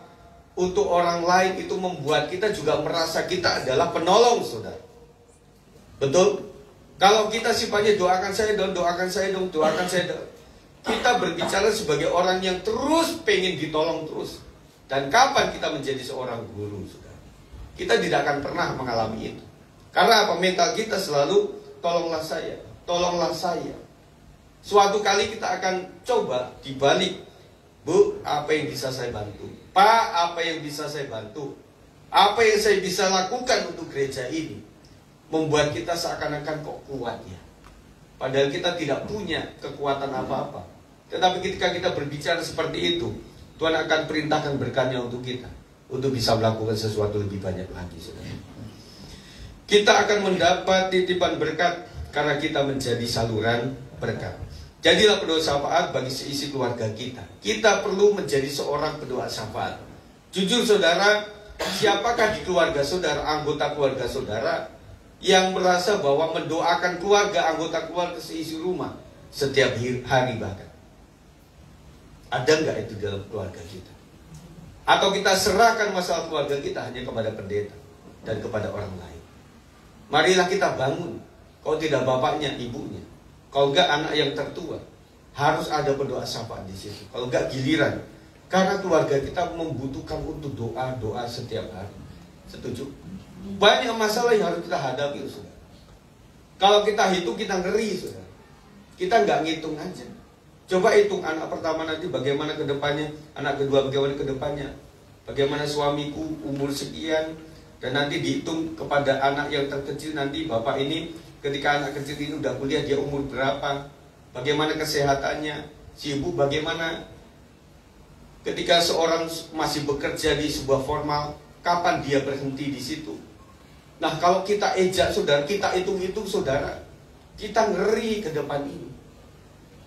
untuk orang lain, itu membuat kita juga merasa kita adalah penolong, saudara. Betul? Kalau kita sifatnya doakan saya dong, doakan saya dong, doakan saya dong, kita berbicara sebagai orang yang terus pengen ditolong terus. Dan kapan kita menjadi seorang guru, saudara? Kita tidak akan pernah mengalami itu. Karena apa? Mental kita selalu tolonglah saya, tolonglah saya. Suatu kali kita akan coba dibalik, Bu, apa yang bisa saya bantu? Pak, apa yang bisa saya bantu? Apa yang saya bisa lakukan untuk gereja ini? Membuat kita seakan-akan kok kuat ya. Padahal kita tidak punya kekuatan apa-apa. Tetapi ketika kita berbicara seperti itu, Tuhan akan perintahkan berkatnya untuk kita, untuk bisa melakukan sesuatu lebih banyak lagi, saudara. Kita akan mendapat titipan berkat karena kita menjadi saluran berkat. Jadilah pendoa syafaat bagi seisi keluarga kita. Kita perlu menjadi seorang pendoa syafaat. Jujur saudara, siapakah di keluarga saudara, anggota keluarga saudara, yang merasa bahwa mendoakan keluarga, anggota keluarga seisi rumah setiap hari bahkan? Ada nggak itu dalam keluarga kita? Atau kita serahkan masalah keluarga kita hanya kepada pendeta dan kepada orang lain? Marilah kita bangun. Kalau tidak bapaknya, ibunya. Kalau enggak anak yang tertua, harus ada pendoa syafaat di situ. Kalau enggak giliran, karena keluarga kita membutuhkan untuk doa setiap hari. Setuju? Banyak masalah yang harus kita hadapi, saudara. Kalau kita hitung, kita ngeri, saudara. Kita nggak ngitung aja. Coba hitung anak pertama nanti bagaimana ke depannya, anak kedua bagaimana ke depannya, bagaimana suamiku umur sekian, dan nanti dihitung kepada anak yang terkecil nanti, bapak ini ketika anak kecil ini udah kuliah dia umur berapa, bagaimana kesehatannya, si ibu bagaimana, ketika seorang masih bekerja di sebuah formal, kapan dia berhenti di situ. Nah, kalau kita ejak saudara, kita hitung-hitung saudara, kita ngeri ke depan ini.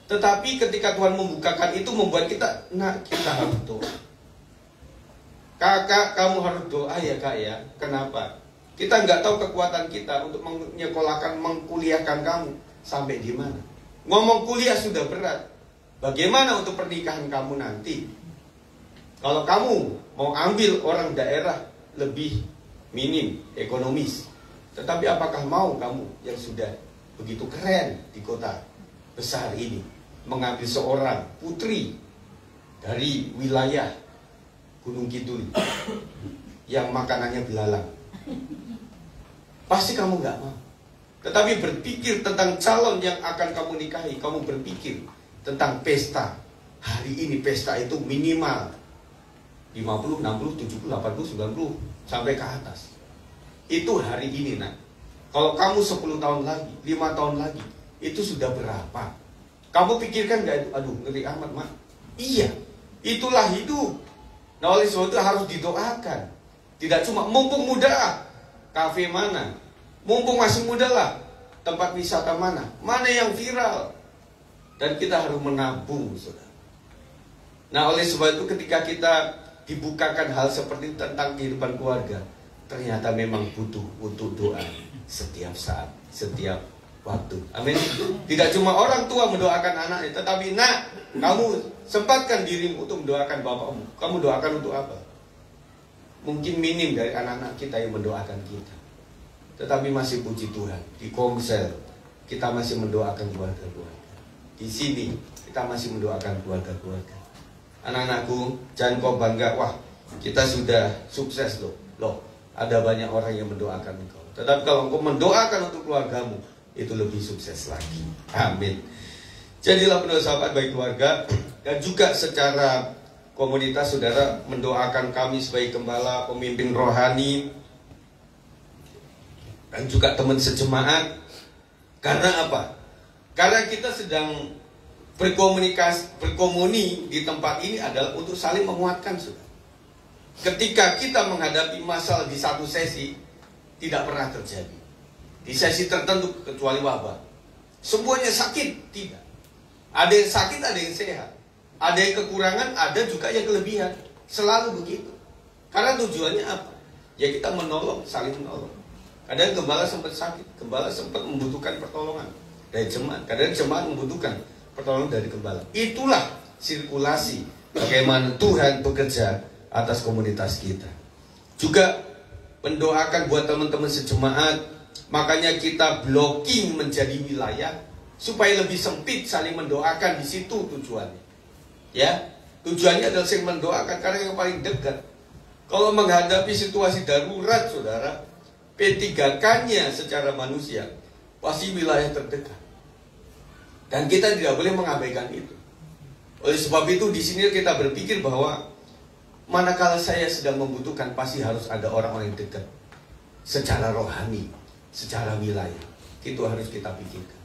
Tetapi ketika Tuhan membukakan itu, membuat kita, nah kita harus doa. Kakak, kamu harus doa ya kak ya. Kenapa? Kita nggak tahu kekuatan kita untuk menyekolahkan, mengkuliahkan kamu sampai di mana. Ngomong kuliah sudah berat. Bagaimana untuk pernikahan kamu nanti? Kalau kamu mau ambil orang daerah lebih minim, ekonomis. Tetapi apakah mau kamu yang sudah begitu keren di kota besar ini mengambil seorang putri dari wilayah Gunung Kidul yang makanannya belalang? Pasti kamu nggak mau. Tetapi berpikir tentang calon yang akan kamu nikahi, kamu berpikir tentang pesta. Hari ini pesta itu minimal 50, 60, 70, 80, 90 sampai ke atas. Itu hari ini nak. Kalau kamu 10 tahun lagi, 5 tahun lagi, itu sudah berapa? Kamu pikirkan nggak itu? Aduh, ngeri amat mak. Iya, itulah hidup. Nah, oleh sebab itu harus didoakan. Tidak cuma mumpung muda, kafe mana? Mumpung masih muda lah, tempat wisata mana? Mana yang viral? Dan kita harus menabung, saudara. Nah, oleh sebab itu ketika kita dibukakan hal seperti itu tentang kehidupan keluarga, ternyata memang butuh untuk doa setiap saat, setiap waktu. Amin. Tidak cuma orang tua mendoakan anaknya, tetapi nak, kamu sempatkan dirimu untuk mendoakan bapakmu. Kamu doakan untuk apa? Mungkin minim dari anak-anak kita yang mendoakan kita. Tetapi masih puji Tuhan, di Komsel kita masih mendoakan keluarga-keluarga. Di sini kita masih mendoakan keluarga-keluarga. Anak-anakku, jangan kau bangga, wah kita sudah sukses loh. Ada banyak orang yang mendoakan engkau. Tetapi kalau engkau mendoakan untuk keluargamu, itu lebih sukses lagi. Amin. Jadilah pendoa sahabat bagi keluarga, dan juga secara komunitas saudara mendoakan kami sebagai gembala, pemimpin rohani, dan juga teman sejemaat. Karena apa? Karena kita sedang berkomuni di tempat ini adalah untuk saling menguatkan, saudara. ketika kita menghadapi masalah di satu sesi, tidak pernah terjadi. Di sesi tertentu, kecuali wabah, semuanya sakit, tidak. Ada yang sakit, ada yang sehat. Ada yang kekurangan, ada juga yang kelebihan. Selalu begitu. Karena tujuannya apa? Ya kita menolong, saling menolong. Kadang gembala sempat sakit, gembala sempat membutuhkan pertolongan dari jemaat. Kadang jemaat membutuhkan pertolongan dari gembala. Itulah sirkulasi bagaimana Tuhan bekerja atas komunitas kita. Juga mendoakan buat teman-teman sejemaat. Makanya kita blocking menjadi wilayah supaya lebih sempit, saling mendoakan. Di situ tujuannya. Ya, tujuannya adalah saling mendoakan karena yang paling dekat. Kalau menghadapi situasi darurat, saudara, P3K-nya secara manusia pasti wilayah terdekat. Dan kita tidak boleh mengabaikan itu. Oleh sebab itu di sini kita berpikir bahwa manakala saya sedang membutuhkan, pasti harus ada orang-orang yang dekat. Secara rohani, secara wilayah. Itu harus kita pikirkan.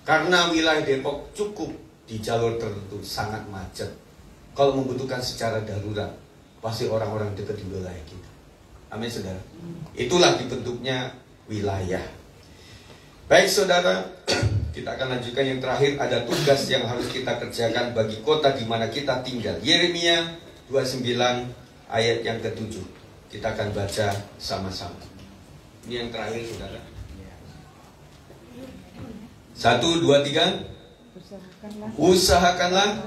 Karena wilayah Depok cukup di jalur tertentu sangat macet. Kalau membutuhkan secara darurat, pasti orang-orang dekat di wilayah kita. Amin, saudara. Itulah dibentuknya wilayah. Baik, saudara, kita akan lanjutkan yang terakhir. Ada tugas yang harus kita kerjakan bagi kota di mana kita tinggal. Yeremia 29 ayat yang ke-7. Kita akan baca sama-sama. Ini yang terakhir, saudara. 1, 2, 3. Usahakanlah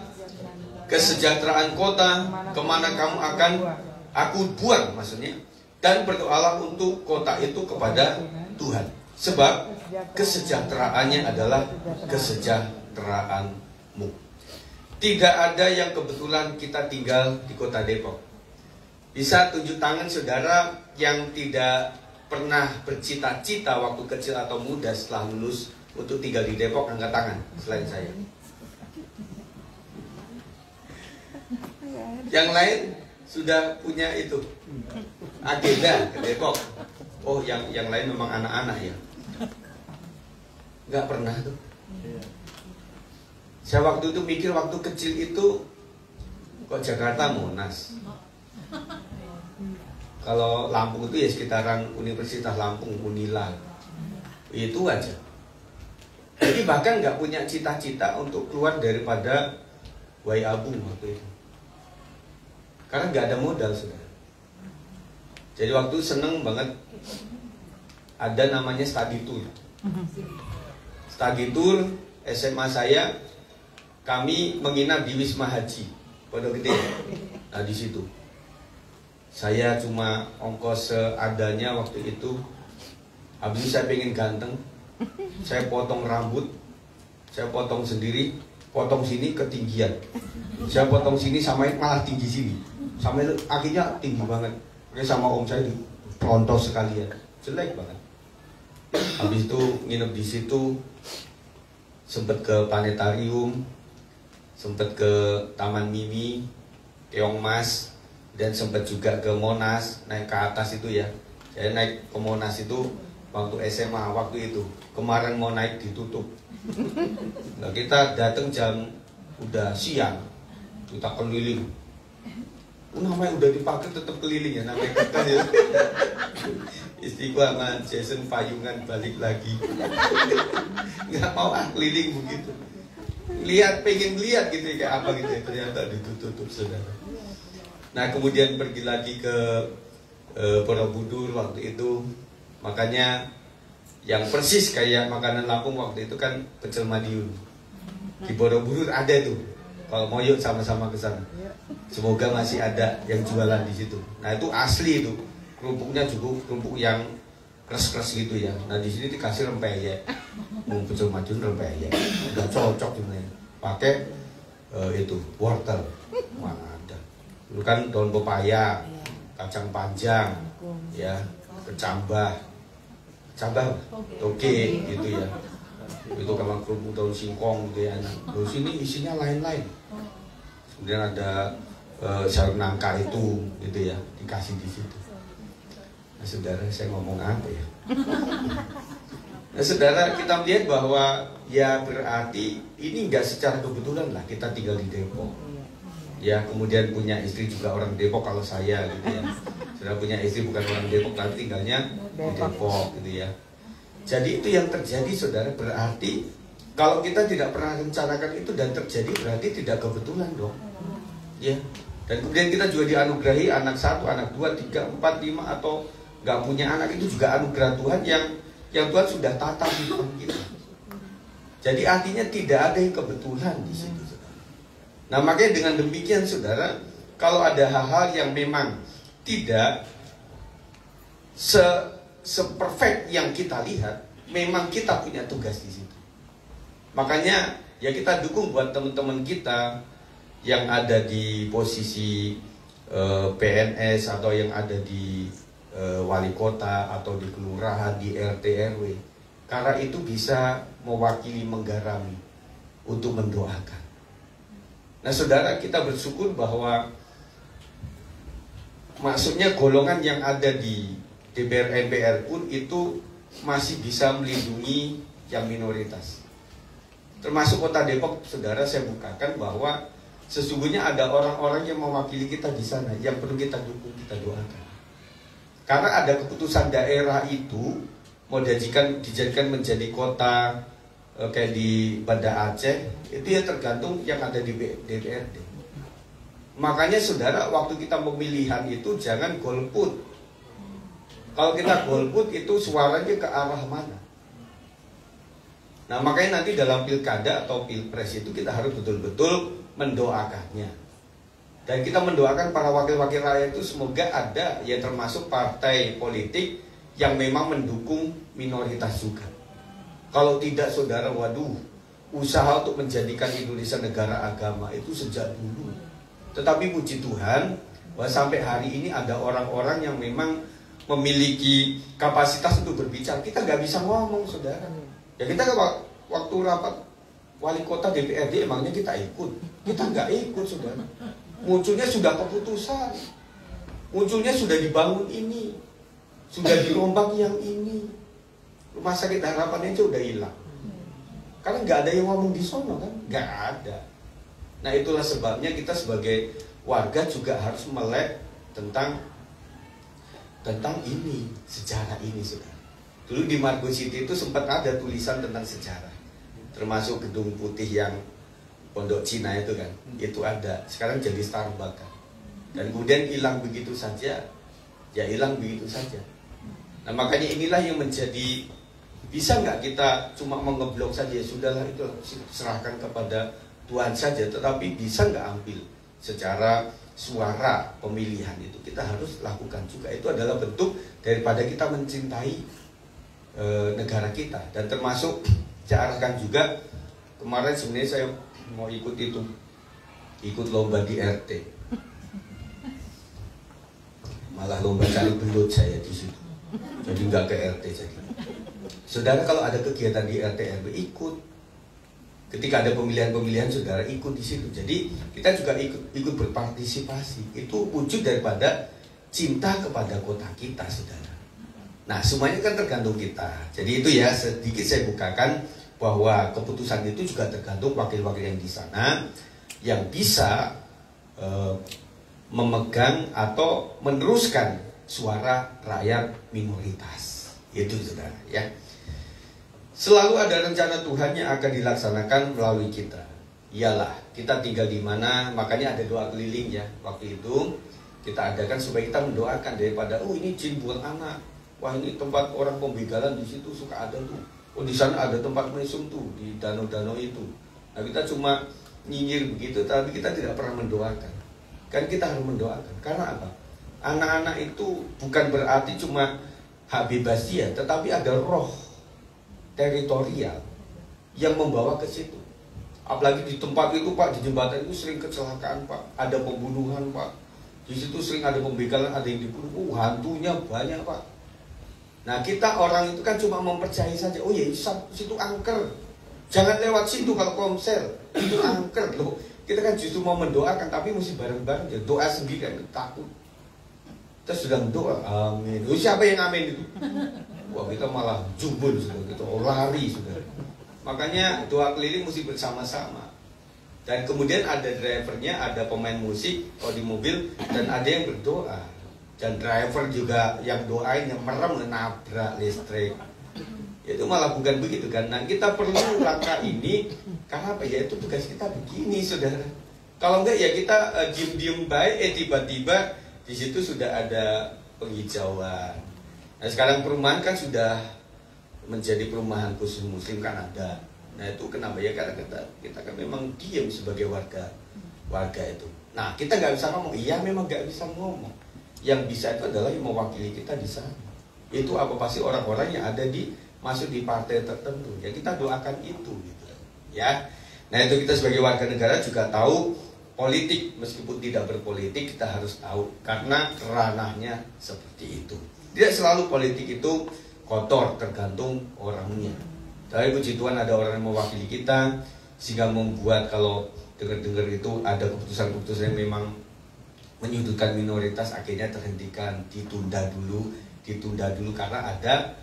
kesejahteraan kota kemana kamu akan aku buang, maksudnya. Dan berdoalah untuk kota itu kepada Tuhan. Sebab kesejahteraannya adalah kesejahteraanmu. Tidak ada yang kebetulan kita tinggal di kota Depok. Bisa tunjuk tangan saudara yang tidak pernah bercita-cita waktu kecil atau muda setelah lulus untuk tinggal di Depok, angkat tangan selain saya. Yang lain sudah punya itu agenda ke Depok. Oh, yang lain memang anak-anak ya. Nggak pernah tuh. Saya waktu itu mikir waktu kecil itu kok Jakarta Monas. Kalau Lampung itu ya sekitaran Universitas Lampung, Unila. Itu aja. Jadi bahkan nggak punya cita-cita untuk keluar daripada Wai Abu waktu itu. Karena nggak ada modal, saudara. Jadi waktu seneng banget ada namanya study tour. Study tour SMA saya, kami menginap di Wisma Haji Pondok Gede. Nah di situ saya cuma ongkos seadanya waktu itu. Habis itu saya pengen ganteng, saya potong rambut, saya potong sendiri, potong sini ketinggian, saya potong sini sampai malah tinggi sini, sampai akhirnya tinggi banget. Oke, sama om saya di prontos sekalian, jelek banget. Habis itu nginep di situ, sempet ke planetarium, sempet ke Taman Mini, Keongmas, dan sempet juga ke Monas, naik ke atas itu ya. Saya naik ke Monas itu waktu SMA waktu itu. Kemarin mau naik ditutup. Nah, kita datang jam udah siang, kita keliling. Namanya udah dipakai tetap keliling ya, namanya kita ya. Istiqomah sama Jason payungan balik lagi. Nggak mau keliling begitu. Lihat, pengen lihat gitu kayak apa gitu ya. Ternyata ditutup, saudara. Nah kemudian pergi lagi ke Borobudur waktu itu. Makanya yang persis kayak makanan Lampung waktu itu kan pecel Madiun. Di Borobudur ada tuh. Kalau mau yuk sama-sama ke sana. Semoga masih ada yang jualan di situ. Nah itu asli itu. Kerupuknya juga kerupuk yang keras-keras gitu ya. Nah di sini dikasih rempeyek. Pecel Madiun rempeyek. Udah cocok sebenarnya. Pakai itu wortel. Wah ada. Itu kan daun pepaya, kacang panjang, ya, kecambah, toge gitu ya. Itu kalau kerupuk daun singkong gitu ya. Terus sini isinya lain-lain. Kemudian ada sayur nangka itu gitu ya, dikasih di situ. Nah, saudara, saya ngomong apa ya? Nah, saudara, kita melihat bahwa ya berarti ini nggak secara kebetulan lah kita tinggal di Depok. ya, kemudian punya istri juga orang Depok kalau saya gitu ya. Sudah punya istri bukan orang Depok tapi tinggalnya di Depok gitu ya. Jadi itu yang terjadi saudara, berarti kalau kita tidak pernah rencanakan itu dan terjadi berarti tidak kebetulan dong. Ya. Dan kemudian kita juga dianugerahi anak 1, anak 2, 3, 4, 5 atau nggak punya anak, itu juga anugerah Tuhan yang Tuhan sudah tata di depan kita. Jadi artinya tidak ada yang kebetulan di situ, saudara. Nah makanya dengan demikian saudara, kalau ada hal-hal yang memang tidak seperfect yang kita lihat, memang kita punya tugas di situ. Makanya ya kita dukung buat teman-teman kita yang ada di posisi PNS atau yang ada di wali kota atau di kelurahan, di RT RW, karena itu bisa mewakili, menggarami untuk mendoakan. Nah saudara, kita bersyukur bahwa maksudnya golongan yang ada di DPR MPR pun itu masih bisa melindungi yang minoritas. Termasuk Kota Depok, saudara, saya bukakan bahwa sesungguhnya ada orang-orang yang mewakili kita di sana yang perlu kita dukung, kita doakan. Karena ada keputusan daerah itu mau dijadikan menjadi kota kayak di Banda Aceh, itu ya tergantung yang ada di DPRD. Makanya saudara, waktu kita pemilihan itu jangan golput. Kalau kita golput itu suaranya ke arah mana? Nah makanya nanti dalam pilkada atau pilpres itu kita harus betul-betul mendoakannya. Dan kita mendoakan para wakil-wakil rakyat itu semoga ada ya, termasuk partai politik yang memang mendukung minoritas juga. Kalau tidak saudara, waduh, usaha untuk menjadikan Indonesia negara agama itu sejak dulu. Tetapi puji Tuhan bahwa sampai hari ini ada orang-orang yang memang memiliki kapasitas untuk berbicara. Kita nggak bisa ngomong saudara. Ya kita waktu rapat wali kota DPRD emangnya kita ikut? Kita nggak ikut saudara. Munculnya sudah keputusan, munculnya sudah dibangun ini, sudah dirombak yang ini. Rumah sakit harapannya aja udah hilang. Karena nggak ada yang ngomong di sono kan, nggak ada. Nah itulah sebabnya kita sebagai warga juga harus melek tentang ini, sejarah ini saudara. Dulu di Margo City itu sempat ada tulisan tentang sejarah, termasuk gedung putih yang Pondok Cina itu kan, itu ada. Sekarang jadi Starbucks kan. Dan kemudian hilang begitu saja, ya hilang begitu saja. Nah makanya inilah yang menjadi, bisa nggak kita cuma mengeblok saja, ya sudahlah itu serahkan kepada Tuhan saja, tetapi bisa nggak ambil secara suara pemilihan itu, kita harus lakukan juga. Itu adalah bentuk daripada kita mencintai negara kita. Dan termasuk saya arahkan juga, kemarin sebenarnya saya mau ikut lomba di RT, malah lomba cari belut saya di situ, jadi nggak ke RT jadi. Saudara kalau ada kegiatan di RT RW ikut, ketika ada pemilihan saudara ikut di situ. Jadi kita juga ikut berpartisipasi. Itu wujud daripada cinta kepada kota kita saudara. Nah semuanya kan tergantung kita. Jadi itu ya sedikit saya bukakan bahwa keputusan itu juga tergantung wakil-wakil yang di sana yang bisa memegang atau meneruskan suara rakyat minoritas. Itu saudara ya. Selalu ada rencana Tuhan yang akan dilaksanakan melalui kita. Iyalah kita tinggal di mana, makanya ada doa keliling ya. Waktu itu kita adakan supaya kita mendoakan daripada ini jin buang anak. Wah ini tempat orang pembegalan di situ suka ada tuh. Oh di sana ada tempat mesum tuh di danau-danau itu. Nah kita cuma nyinyir begitu, tapi kita tidak pernah mendoakan. Kan kita harus mendoakan. Karena apa? Anak-anak itu bukan berarti cuma hak bebas dia, tetapi ada roh teritorial yang membawa ke situ. Apalagi di tempat itu Pak, di jembatan itu sering kecelakaan Pak, ada pembunuhan Pak. Di situ sering ada pembegalan, ada yang dibunuh, hantunya banyak Pak. Nah kita orang itu kan cuma mempercayai saja. Oh ya situ angker, jangan lewat situ kalau komsel, itu angker loh. Kita kan justru mau mendoakan, tapi mesti bareng-bareng ya. Doa sendiri kan takut. Kita sudah mendoa, amin. Siapa yang amin itu? Wah kita malah jumbul sudah, kita lari sudah. Makanya doa keliling mesti bersama-sama. Dan kemudian ada drivernya, ada pemain musik kalau di mobil, dan ada yang berdoa. Dan driver juga yang doain, yang merem, nabrak listrik. Itu malah bukan begitu kan. Nah, kita perlu langkah ini karena apa ya, itu tugas kita begini, saudara. Kalau enggak ya kita diem-diem baik, tiba-tiba di situ sudah ada penghijauan. Nah, sekarang perumahan kan sudah menjadi perumahan khusus muslim kan ada. Nah, itu kenapa ya, karena kita kan memang diem sebagai warga itu. Nah, kita nggak bisa ngomong, iya memang nggak bisa ngomong. Yang bisa itu adalah yang mewakili kita di sana. Itu apa, pasti orang-orang yang ada masuk di partai tertentu. Ya kita doakan itu gitu. Ya. Nah, itu kita sebagai warga negara juga tahu politik, meskipun tidak berpolitik kita harus tahu karena ranahnya seperti itu. Tidak selalu politik itu kotor, tergantung orangnya. Tapi puji Tuhan ada orang yang mewakili kita, sehingga membuat kalau dengar-dengar itu ada keputusan-keputusan yang memang menyudutkan minoritas, akhirnya terhentikan, ditunda dulu karena ada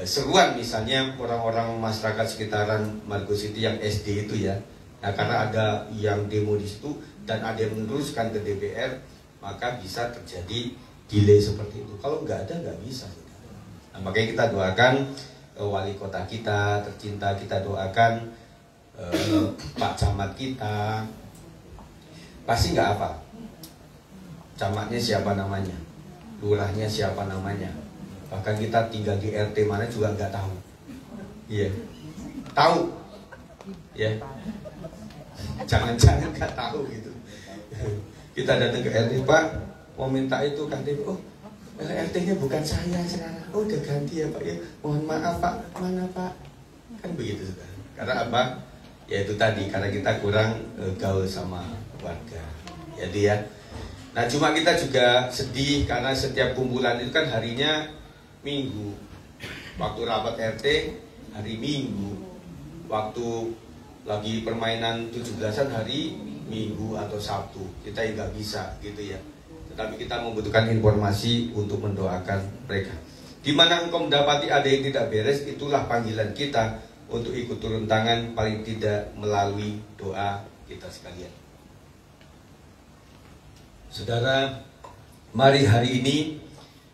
seruan, misalnya orang-orang masyarakat sekitaran Margo City yang SD itu ya. Nah, karena ada yang demo di situ dan ada yang meneruskan ke DPR, maka bisa terjadi delay seperti itu. Kalau nggak ada, nggak bisa. Nah, makanya kita doakan wali kota kita tercinta, kita doakan Pak Camat kita. Pasti nggak apa. Camatnya siapa namanya, lurahnya siapa namanya. Bahkan kita tinggal di RT mana juga nggak tahu. Iya, tahu. Ya. Jangan-jangan nggak tahu gitu. Kita datang ke RT, Pak, mau minta itu kan, oh RT-nya bukan saya sekarang. Oh, udah ganti ya Pak ya. Mohon maaf Pak, mana Pak? Kan begitu sudah. Karena apa? Ya itu tadi, karena kita kurang gaul sama warga. Jadi ya. Nah, cuma kita juga sedih karena setiap kumpulan itu kan harinya Minggu. Waktu rapat RT hari Minggu. Waktu lagi permainan 17-an hari Minggu atau Sabtu. Kita nggak bisa gitu ya. Tetapi kita membutuhkan informasi untuk mendoakan mereka. Di mana engkau mendapati ada yang tidak beres, itulah panggilan kita untuk ikut turun tangan, paling tidak melalui doa kita sekalian. Saudara, mari hari ini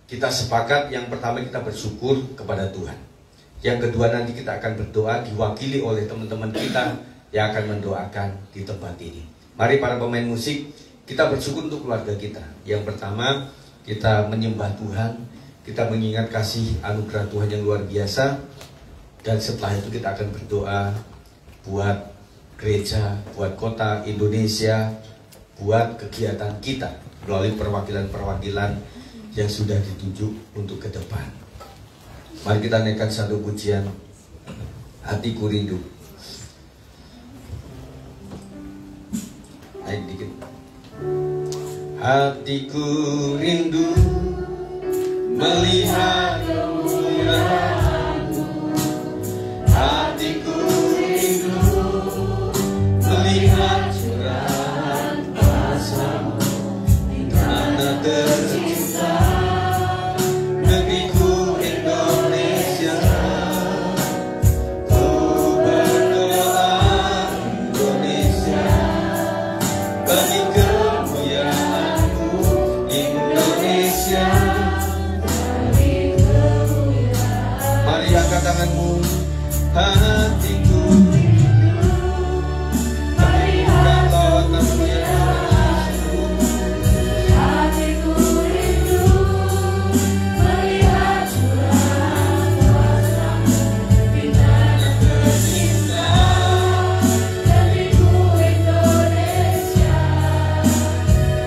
kita sepakat, yang pertama kita bersyukur kepada Tuhan. Yang kedua nanti kita akan berdoa diwakili oleh teman-teman kita yang akan mendoakan di tempat ini. Mari para pemain musik, kita bersyukur untuk keluarga kita. Yang pertama, kita menyembah Tuhan, kita mengingat kasih anugerah Tuhan yang luar biasa. Dan setelah itu kita akan berdoa buat gereja, buat kota Indonesia, buat kegiatan kita melalui perwakilan-perwakilan yang sudah ditunjuk untuk ke depan. Mari kita naikkan satu pujian, Hatiku Rindu. Naik dikit. Hatiku rindu melihat kemuliaan-Mu. Hatiku rindu melihat curahan kuasa-Mu. Di tanah tercinta negeriku Indonesia. Ku berdoa Indonesia bagi kemuliaan-Mu, Indonesia. Mari angkat tanganmu. Hatiku melihat kemuliaan-Mu. Hatiku rindu melihat curahan kuasa-Mu di tanah tercinta negeriku Indonesia.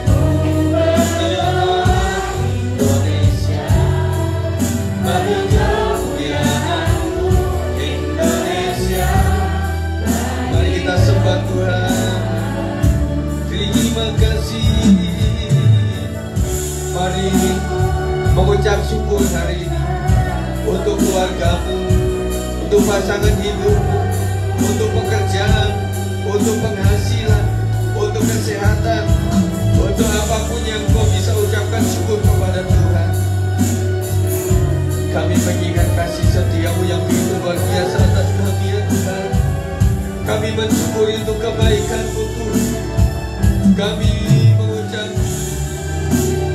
Ku berdoa Indonesia bagi kemuliaan-Mu, Indonesia. Mari kita sembah Tuhan, terima kasih. Mari mengucap syukur hari ini untuk keluargamu, untuk pasangan hidupmu, untuk pekerjaan, untuk penghasilan, untuk kesehatan, untuk apapun yang kau bisa ucapkan syukur kepada Tuhan. Kami mengingat kasih setia-Mu yang begitu luar biasa atas kami ya Tuhan. Kami mensyukuri untuk kebaikan-Mu Kami mengucap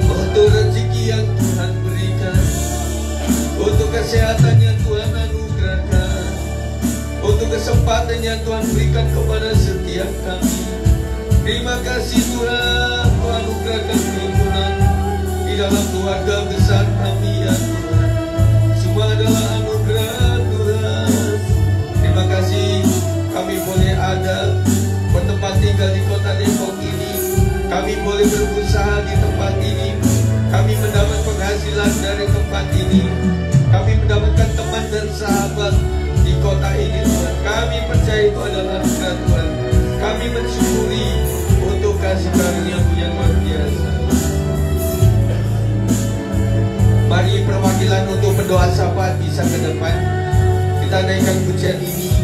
untuk rezeki yang Tuhan berikan, untuk kesehatan yang Tuhan anugerahkan, untuk kesempatan yang Tuhan berikan kepada setiap kami. Terima kasih Tuhan, Tuhan anugerahkan kehidupan di dalam keluarga besar kami ya Tuhan. Semua adalah anugerah Tuhan. Terima kasih kami boleh ada bertempat tinggal di kota Depok ini. Kami boleh berusaha di tempat ini. Kami mendapat penghasilan dari tempat ini. Kami mendapatkan teman dan sahabat di kota ini Tuhan. Kami percaya itu adalah anugerah Tuhan. Kami mensyukuri untuk kasih karunia-Mu yang luar biasa. Mari perwakilan untuk berdoa syafaat bisa ke depan. Kita naikkan pujian ini